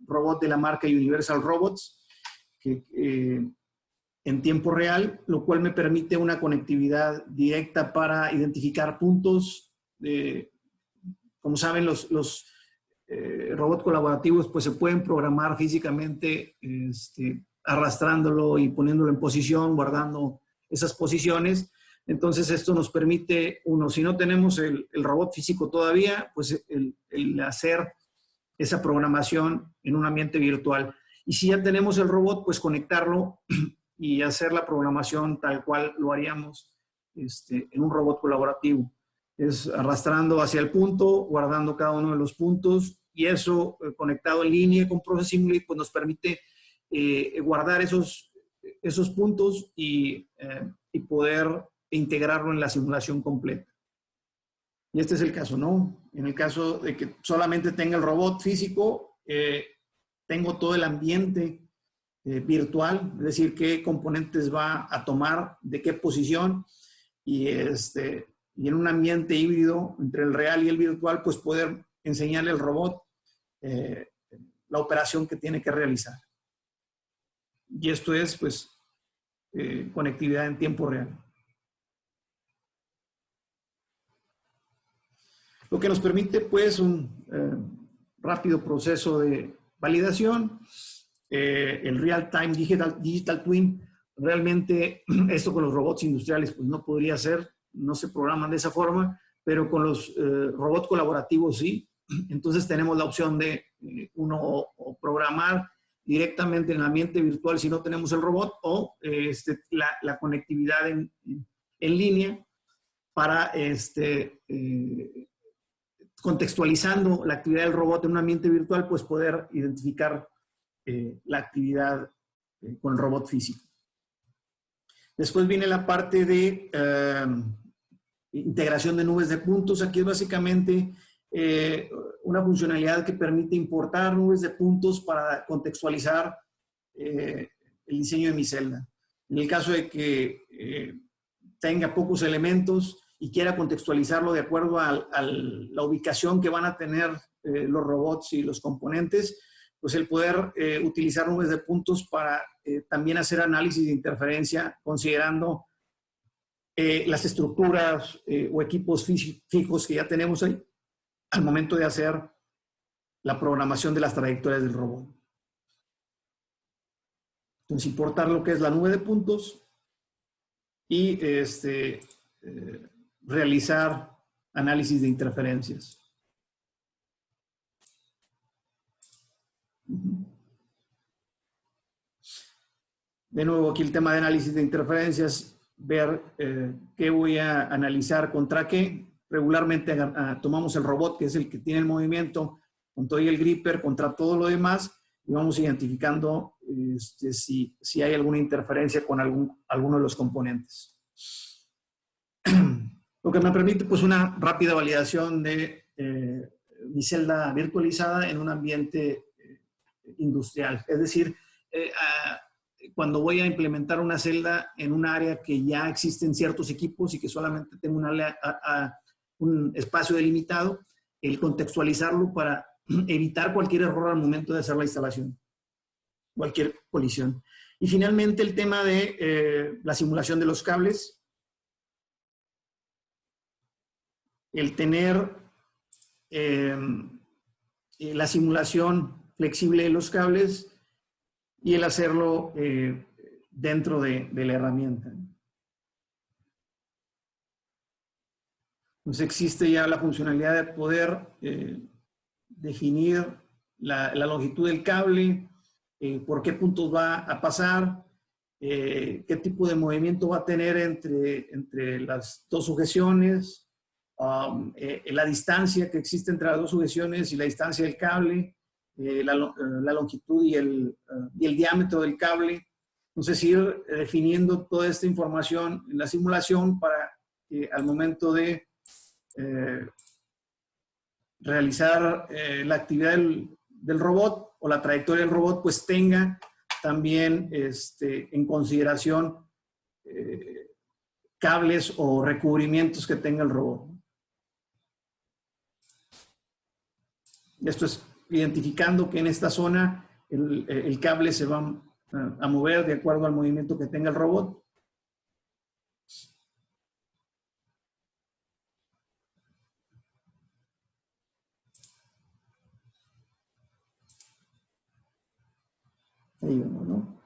robots de la marca Universal Robots, que en tiempo real, lo cual me permite una conectividad directa para identificar puntos. Como saben, los robots colaborativos pues se pueden programar físicamente arrastrándolo y poniéndolo en posición, guardando esas posiciones. Entonces esto nos permite, si no tenemos el robot físico todavía, pues el hacer esa programación en un ambiente virtual. Y si ya tenemos el robot, pues conectarlo y hacer la programación tal cual lo haríamos en un robot colaborativo. Es arrastrando hacia el punto, guardando cada uno de los puntos, y eso conectado en línea con Process Simulate, pues nos permite guardar esos puntos y poder integrarlo en la simulación completa. Y este es el caso, ¿no? En el caso de que solamente tenga el robot físico, tengo todo el ambiente virtual, es decir, qué componentes va a tomar, de qué posición, y en un ambiente híbrido entre el real y el virtual, pues poder enseñarle al robot la operación que tiene que realizar. Y esto es, pues, conectividad en tiempo real. Lo que nos permite, pues, un rápido proceso de validación. El Real-Time Digital Twin, realmente esto con los robots industriales pues no podría ser, no se programan de esa forma, pero con los robots colaborativos sí. Entonces tenemos la opción de o programar directamente en el ambiente virtual si no tenemos el robot, o la conectividad en línea para contextualizando la actividad del robot en un ambiente virtual, pues poder identificar la actividad con el robot físico. Después viene la parte de integración de nubes de puntos. Aquí es básicamente una funcionalidad que permite importar nubes de puntos para contextualizar el diseño de mi celda. En el caso de que tenga pocos elementos y quiera contextualizarlo de acuerdo a la ubicación que van a tener los robots y los componentes, pues el poder utilizar nubes de puntos para también hacer análisis de interferencia, considerando las estructuras o equipos fijos que ya tenemos ahí al momento de hacer la programación de las trayectorias del robot. Entonces, importar lo que es la nube de puntos y realizar análisis de interferencias. De nuevo, aquí el tema de análisis de interferencias, ver qué voy a analizar contra qué. Regularmente tomamos el robot, que es el que tiene el movimiento, con todo y el gripper, contra todo lo demás, y vamos identificando si hay alguna interferencia con alguno de los componentes. Lo que me permite, pues, una rápida validación de mi celda virtualizada en un ambiente industrial. Es decir, cuando voy a implementar una celda en un área que ya existen ciertos equipos y que solamente tengo un espacio delimitado, el contextualizarlo para evitar cualquier error al momento de hacer la instalación, cualquier colisión. Y finalmente el tema de la simulación de los cables. El tener la simulación flexible de los cables y el hacerlo dentro de la herramienta. Entonces existe ya la funcionalidad de poder definir la longitud del cable, por qué puntos va a pasar, qué tipo de movimiento va a tener entre las dos sujeciones, la distancia que existe entre las dos sujeciones y la distancia del cable, la longitud y el diámetro del cable. Entonces, ir definiendo toda esta información en la simulación para que al momento de realizar la actividad del robot o la trayectoria del robot, pues tenga también en consideración cables o recubrimientos que tenga el robot. Esto es identificando que en esta zona el cable se va a mover de acuerdo al movimiento que tenga el robot. Ahí vemos, ¿no?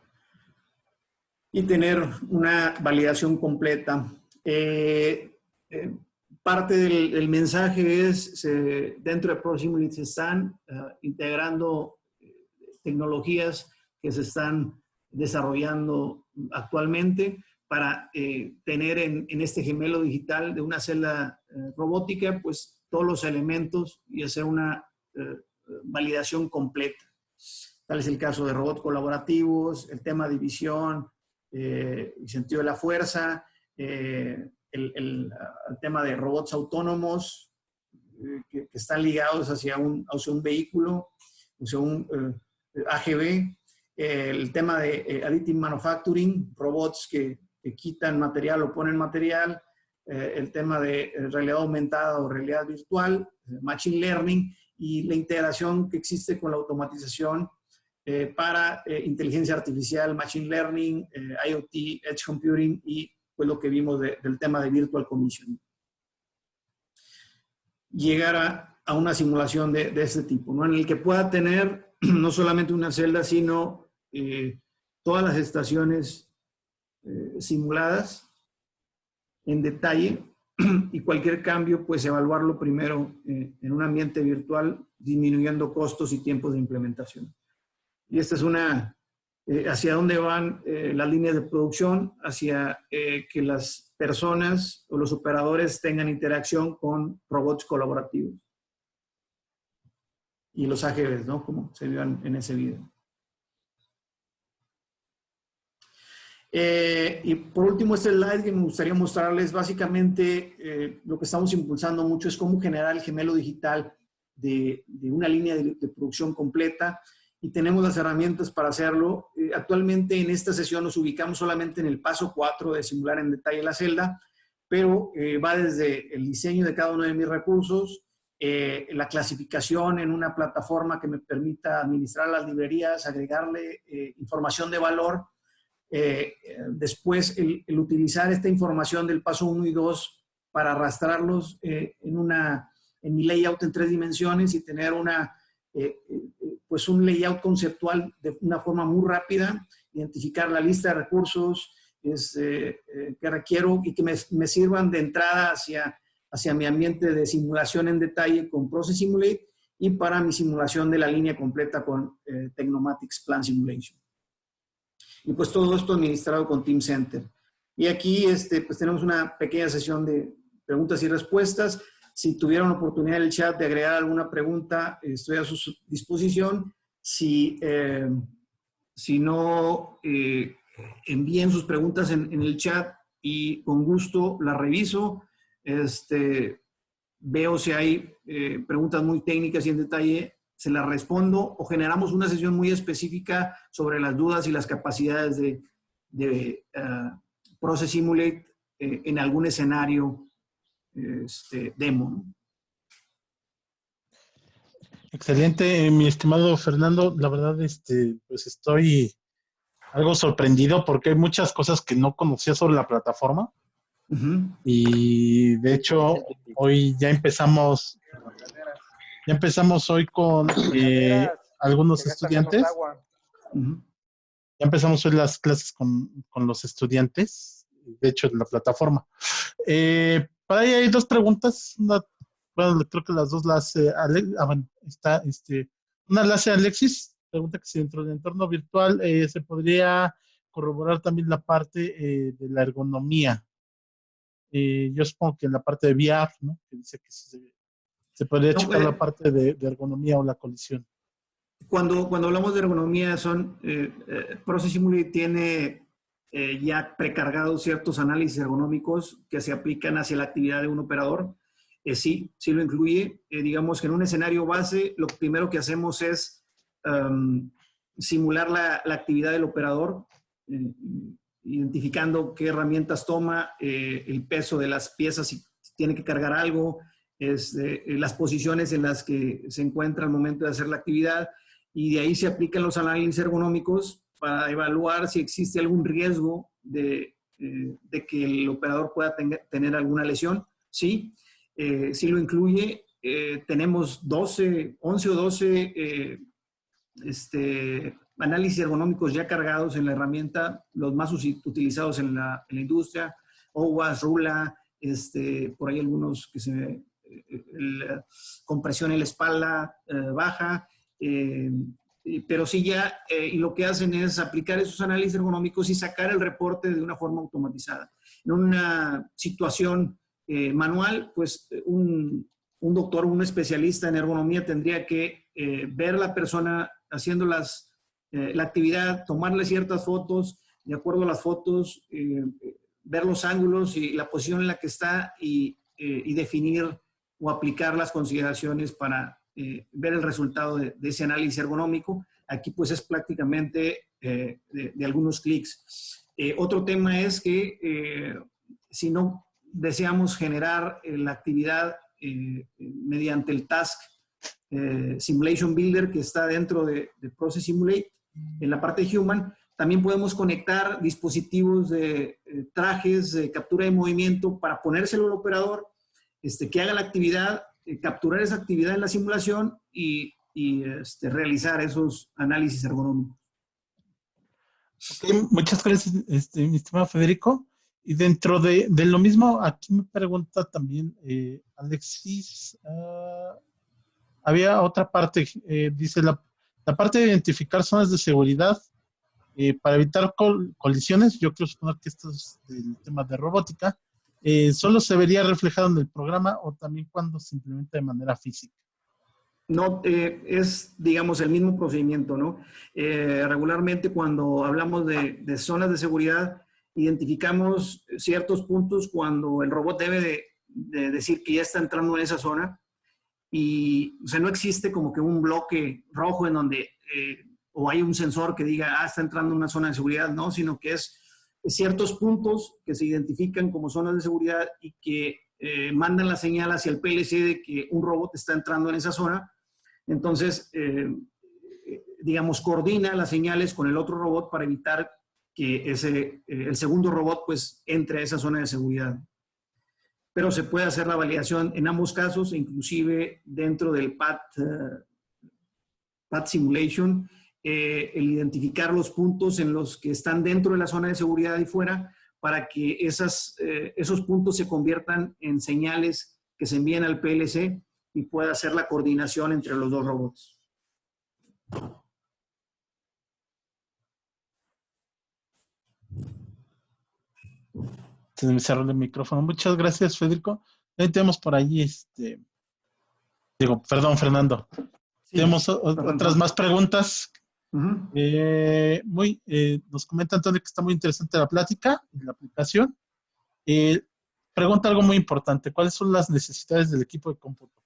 Y tener una validación completa. parte del mensaje es, dentro de ProSimulate se están integrando tecnologías que se están desarrollando actualmente para tener en este gemelo digital de una celda robótica, pues todos los elementos y hacer una validación completa. Tal es el caso de robots colaborativos, el tema de visión, el sentido de la fuerza, el tema de robots autónomos que están ligados hacia un vehículo, hacia un AGV, el tema de additive manufacturing, robots que quitan material o ponen material, el tema de realidad aumentada o realidad virtual, machine learning y la integración que existe con la automatización para inteligencia artificial, machine learning, IoT, edge computing y pues lo que vimos del tema de virtual commissioning. Llegar a una simulación de este tipo, ¿no? En el que pueda tener no solamente una celda, sino todas las estaciones simuladas en detalle y cualquier cambio, pues evaluarlo primero en un ambiente virtual, disminuyendo costos y tiempos de implementación. Y esta es hacia dónde van las líneas de producción, hacia que las personas o los operadores tengan interacción con robots colaborativos. Y los AGVs, ¿no? Como se vieron en ese video. Y por último, este slide que me gustaría mostrarles, básicamente lo que estamos impulsando mucho es cómo generar el gemelo digital de una línea de producción completa, y tenemos las herramientas para hacerlo. Actualmente en esta sesión nos ubicamos solamente en el paso 4 de simular en detalle la celda, pero va desde el diseño de cada uno de mis recursos, la clasificación en una plataforma que me permita administrar las librerías, agregarle información de valor. Después el utilizar esta información del paso 1 y 2 para arrastrarlos en mi layout en 3 dimensiones y tener pues un layout conceptual de una forma muy rápida, identificar la lista de recursos que requiero y que me sirvan de entrada hacia mi ambiente de simulación en detalle con Process Simulate y para mi simulación de la línea completa con Tecnomatics Plan Simulation. Y pues todo esto administrado con Teamcenter. Y aquí pues tenemos una pequeña sesión de preguntas y respuestas. Si tuvieron oportunidad en el chat de agregar alguna pregunta, estoy a su disposición. Si no, envíen sus preguntas en el chat y con gusto las reviso. Veo si hay preguntas muy técnicas y en detalle, se las respondo, o generamos una sesión muy específica sobre las dudas y las capacidades de Process Simulate en algún escenario demo, ¿no? Excelente, mi estimado Fernando. La verdad, pues estoy algo sorprendido porque hay muchas cosas que no conocía sobre la plataforma. Y de hecho, hoy ya empezamos hoy con algunos estudiantes. Ya empezamos hoy las clases con los estudiantes, de hecho, en la plataforma. Para ahí hay 2 preguntas. Bueno, creo que las dos las hace una la hace Alexis, pregunta que si dentro del entorno virtual se podría corroborar también la parte de la ergonomía. Yo supongo que en la parte de VR, ¿no? Que dice que se podría checar la parte de ergonomía o la colisión. Cuando hablamos de ergonomía, Process Simulate tiene ya precargados ciertos análisis ergonómicos que se aplican hacia la actividad de un operador. Sí lo incluye. Digamos que en un escenario base, lo primero que hacemos es simular la actividad del operador, identificando qué herramientas toma, el peso de las piezas, si tiene que cargar algo, las posiciones en las que se encuentra al momento de hacer la actividad, y de ahí se aplican los análisis ergonómicos para evaluar si existe algún riesgo de que el operador pueda tener alguna lesión. Sí, sí lo incluye. Tenemos 11 o 12 análisis ergonómicos ya cargados en la herramienta, los más utilizados en la industria: OWASP, RULA, por ahí algunos que se compresión en la espalda baja, pero sí ya, y lo que hacen es aplicar esos análisis ergonómicos y sacar el reporte de una forma automatizada. En una situación manual, pues un doctor, un especialista en ergonomía tendría que ver a la persona haciendo la actividad, tomarle ciertas fotos, de acuerdo a las fotos, ver los ángulos y la posición en la que está y definir o aplicar las consideraciones para ver el resultado de ese análisis ergonómico. Aquí pues es prácticamente de algunos clics. Otro tema es que si no deseamos generar la actividad mediante el Task Simulation Builder que está dentro de Process Simulate, en la parte de Human, también podemos conectar dispositivos de trajes de captura de movimiento para ponérselo al operador, que haga la actividad, capturar esa actividad en la simulación y realizar esos análisis ergonómicos. Okay, muchas gracias, mi estimado Federico. Y dentro de lo mismo, aquí me pregunta también Alexis, había otra parte, dice la parte de identificar zonas de seguridad para evitar colisiones. Yo quiero suponer que esto es del tema de robótica. ¿Solo se vería reflejado en el programa o también cuando se implementa de manera física? No, es, digamos, el mismo procedimiento, ¿no? Regularmente cuando hablamos de zonas de seguridad, identificamos ciertos puntos cuando el robot debe de decir que ya está entrando en esa zona y, o sea, no existe como que un bloque rojo en donde, o hay un sensor que diga, está entrando en una zona de seguridad, no, sino que es ciertos puntos que se identifican como zonas de seguridad y que mandan la señal hacia el PLC de que un robot está entrando en esa zona. Entonces, digamos, coordina las señales con el otro robot para evitar que el segundo robot pues entre a esa zona de seguridad. Pero se puede hacer la validación en ambos casos, inclusive dentro del Path Simulation, el identificar los puntos en los que están dentro de la zona de seguridad y fuera, para que esos puntos se conviertan en señales que se envíen al PLC y pueda hacer la coordinación entre los dos robots. Se me cerró el micrófono. Muchas gracias, Federico. Ahí tenemos por allí, perdón, Fernando. Sí, tenemos otras más preguntas. Uh-huh. Nos comenta Antonio que está muy interesante la plática y la aplicación. Pregunta algo muy importante. ¿Cuáles son las necesidades del equipo de cómputo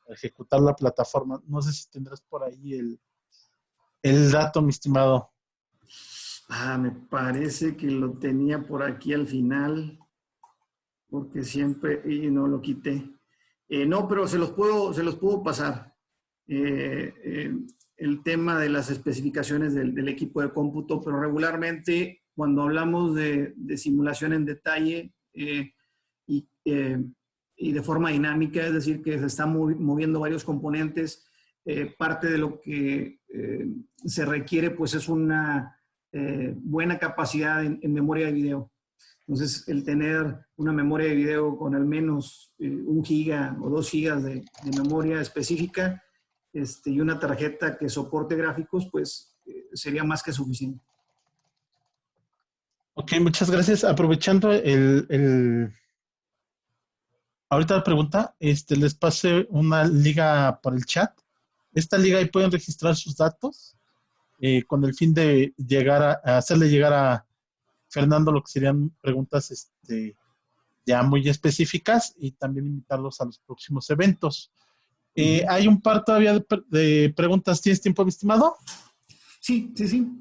para ejecutar la plataforma? No sé si tendrás por ahí el dato, mi estimado. Me parece que lo tenía por aquí al final, porque siempre, y no lo quité. No, pero se los puedo pasar. El tema de las especificaciones del equipo de cómputo, pero regularmente cuando hablamos de simulación en detalle y de forma dinámica, es decir, que se están moviendo varios componentes, parte de lo que se requiere pues es una buena capacidad en memoria de video. Entonces, el tener una memoria de video con al menos 1 giga o 2 gigas de memoria específica y una tarjeta que soporte gráficos, pues sería más que suficiente. Ok, muchas gracias. Aprovechando ahorita la pregunta, les pasé una liga por el chat. Esta liga ahí pueden registrar sus datos con el fin de hacerle llegar a Fernando lo que serían preguntas ya muy específicas y también invitarlos a los próximos eventos. Hay un par todavía de preguntas. ¿Tienes tiempo, mi estimado? Sí.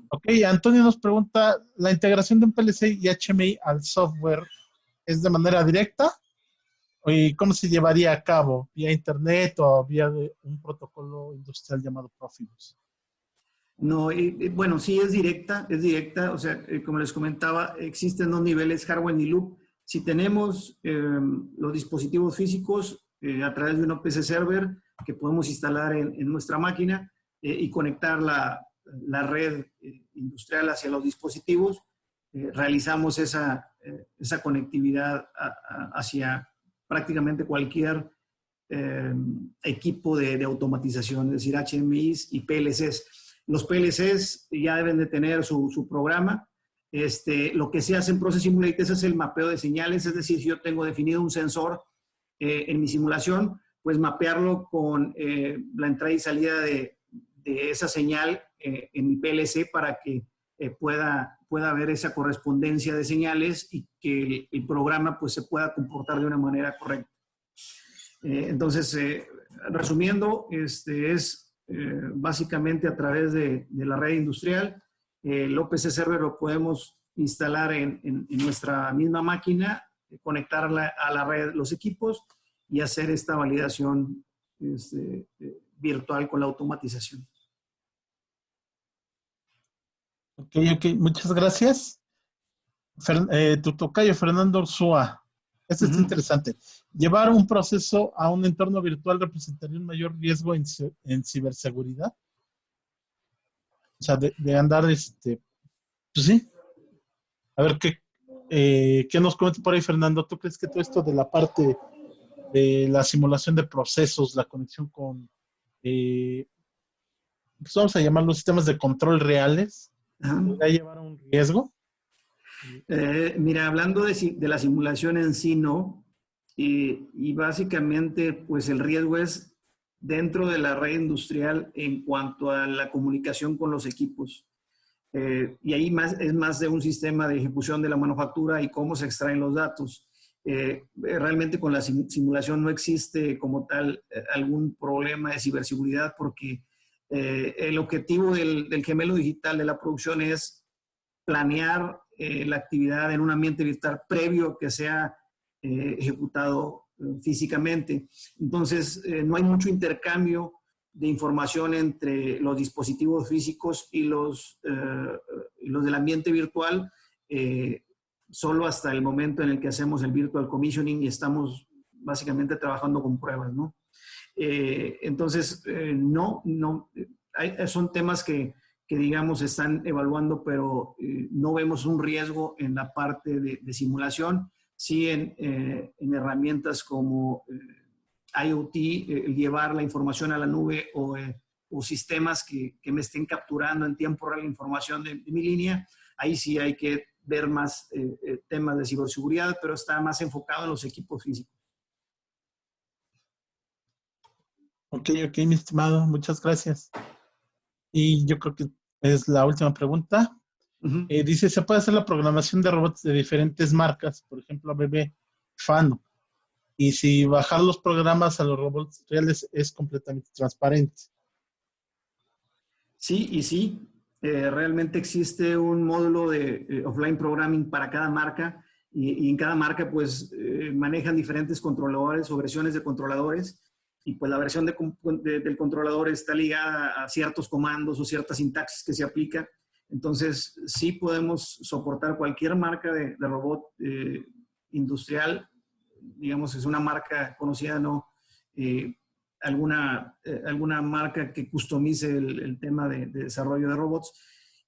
Ok, Antonio nos pregunta, ¿la integración de un PLC y HMI al software es de manera directa? ¿Y cómo se llevaría a cabo? ¿Vía internet o vía un protocolo industrial llamado Profibus? No, bueno, sí es directa, o sea, como les comentaba, existen 2 niveles, hardware y loop. Si tenemos los dispositivos físicos a través de un OPC server que podemos instalar en nuestra máquina y conectar la red industrial hacia los dispositivos, realizamos esa esa conectividad hacia prácticamente cualquier equipo de automatización, es decir, HMIs y PLCs. Los PLCs ya deben de tener su programa. Lo que se hace en Process Simulator es el mapeo de señales, es decir, si yo tengo definido un sensor en mi simulación, pues mapearlo con la entrada y salida de esa señal en mi PLC para que pueda haber esa correspondencia de señales y que el programa pues se pueda comportar de una manera correcta. Entonces, resumiendo, básicamente a través de la red industrial. El OPC Server lo podemos instalar en nuestra misma máquina, conectarla a la red los equipos y hacer esta validación virtual con la automatización. Ok, muchas gracias. Tu tocayo, Fernando Ursúa. Esto es interesante. ¿Llevar un proceso a un entorno virtual representaría un mayor riesgo en ciberseguridad? O sea, de andar, pues sí. A ver, ¿qué nos comenta por ahí, Fernando? ¿Tú crees que todo esto de la parte de la simulación de procesos, la conexión con, pues vamos a llamarlo sistemas de control reales, podría llevar a un riesgo? Mira, hablando de la simulación en sí, no. Y básicamente, pues el riesgo es dentro de la red industrial en cuanto a la comunicación con los equipos. Y ahí es más de un sistema de ejecución de la manufactura y cómo se extraen los datos. Realmente con la simulación no existe como tal algún problema de ciberseguridad porque el objetivo del gemelo digital de la producción es planear la actividad en un ambiente virtual previo a que sea ejecutado físicamente. Entonces, no hay mucho intercambio de información entre los dispositivos físicos y los del ambiente virtual, solo hasta el momento en el que hacemos el virtual commissioning y estamos básicamente trabajando con pruebas, ¿no? Entonces, son temas que digamos están evaluando, pero no vemos un riesgo en la parte de simulación, sí en herramientas como IoT, llevar la información a la nube o sistemas que me estén capturando en tiempo real la información de mi línea. Ahí sí hay que ver más temas de ciberseguridad, pero está más enfocado en los equipos físicos. Ok, mi estimado, muchas gracias. Y yo creo que es la última pregunta. Dice, ¿se puede hacer la programación de robots de diferentes marcas? Por ejemplo, ABB, Fano. Y si bajar los programas a los robots reales es completamente transparente. Sí y sí. Realmente existe un módulo de offline programming para cada marca y en cada marca pues manejan diferentes controladores o versiones de controladores y pues la versión del controlador está ligada a ciertos comandos o ciertas sintaxis que se aplica. Entonces sí podemos soportar cualquier marca de robot industrial, digamos es una marca conocida, ¿no? Alguna marca que customice el tema de desarrollo de robots.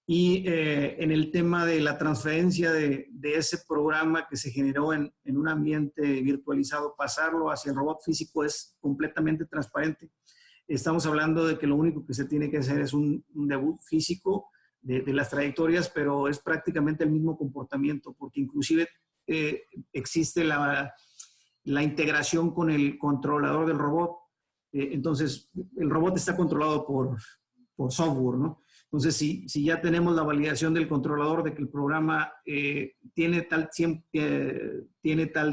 Y en el tema de la transferencia de ese programa que se generó en un ambiente virtualizado, pasarlo hacia el robot físico es completamente transparente. Estamos hablando de que lo único que se tiene que hacer es un debug físico de las trayectorias, pero es prácticamente el mismo comportamiento, porque inclusive existe la integración con el controlador del robot. Entonces, el robot está controlado por software, ¿no? Entonces, si ya tenemos la validación del controlador de que el programa tiene tal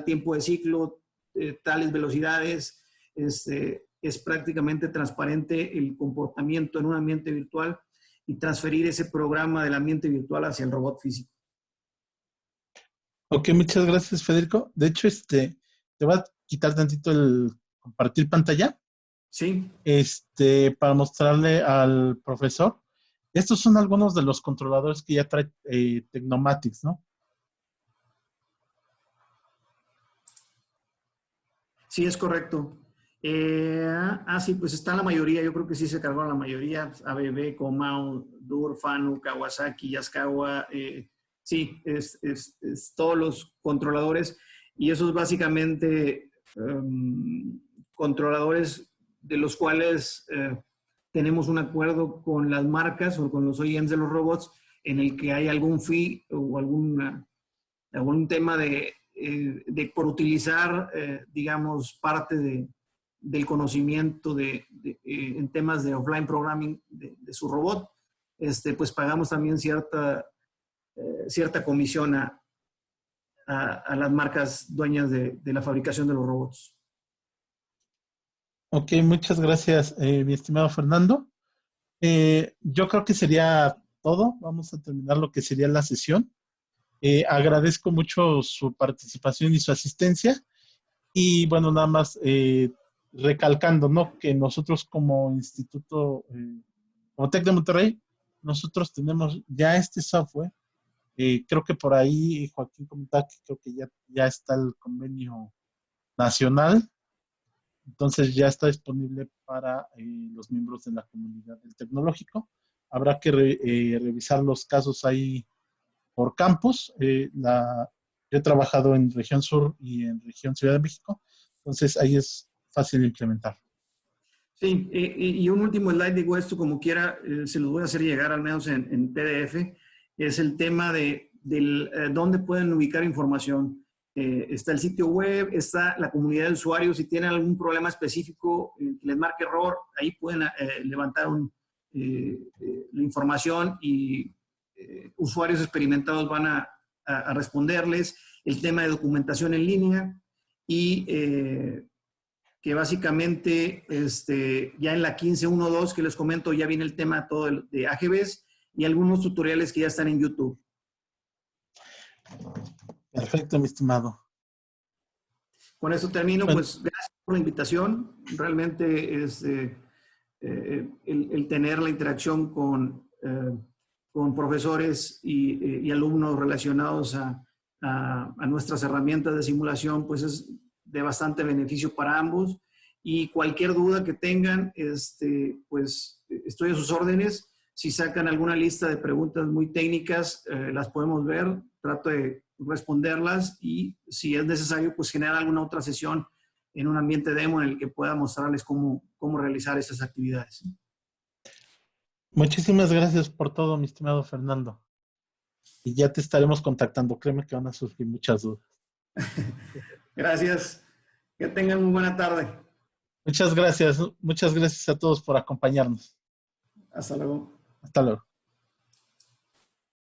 tiempo de ciclo, tales velocidades, es prácticamente transparente el comportamiento en un ambiente virtual y transferir ese programa del ambiente virtual hacia el robot físico. Ok, muchas gracias, Federico. De hecho, te voy a quitar tantito el compartir pantalla. Sí. Para mostrarle al profesor. Estos son algunos de los controladores que ya trae Tecnomatics, ¿no? Sí, es correcto. Sí, pues está la mayoría. Yo creo que sí se cargaron la mayoría. ABB, Comau, Dur, Fanu, Kawasaki, Yaskawa, Sí, es todos los controladores, y esos básicamente controladores de los cuales tenemos un acuerdo con las marcas o con los OEMs de los robots en el que hay algún fee o algún tema de por utilizar, digamos, parte del conocimiento en temas de offline programming de su robot, pues pagamos también cierta comisión a las marcas dueñas de la fabricación de los robots. Ok, muchas gracias, mi estimado Fernando. Yo creo que sería todo. Vamos a terminar lo que sería la sesión. Agradezco mucho su participación y su asistencia. Y bueno, nada más recalcando, ¿no? Que nosotros como instituto, como TEC de Monterrey, nosotros tenemos ya este software. Creo que por ahí Joaquín comentaba que creo que ya está el convenio nacional. Entonces ya está disponible para los miembros de la comunidad del tecnológico. Habrá que revisar los casos ahí por campus. Yo he trabajado en región sur y en región Ciudad de México, entonces ahí es fácil de implementar. Sí, y un último slide, digo esto como quiera, se los voy a hacer llegar al menos en PDF, es el tema de dónde pueden ubicar información. Está el sitio web, está la comunidad de usuarios, si tienen algún problema específico, les marque error, ahí pueden levantar la información y usuarios experimentados van a responderles. El tema de documentación en línea y que básicamente ya en la 15.1.2 que les comento ya viene el tema todo de AGVs y algunos tutoriales que ya están en YouTube. Perfecto, mi estimado. Con eso termino, bueno, pues gracias por la invitación. Realmente es el tener la interacción con profesores y alumnos relacionados a nuestras herramientas de simulación, pues es de bastante beneficio para ambos. Y cualquier duda que tengan, pues estoy a sus órdenes. Si sacan alguna lista de preguntas muy técnicas, las podemos ver. Trato de responderlas y si es necesario, pues generar alguna otra sesión en un ambiente demo en el que pueda mostrarles cómo realizar esas actividades. Muchísimas gracias por todo, mi estimado Fernando. Y ya te estaremos contactando. Créeme que van a surgir muchas dudas. Gracias. Que tengan muy buena tarde. Muchas gracias. Muchas gracias a todos por acompañarnos. Hasta luego. Hasta luego.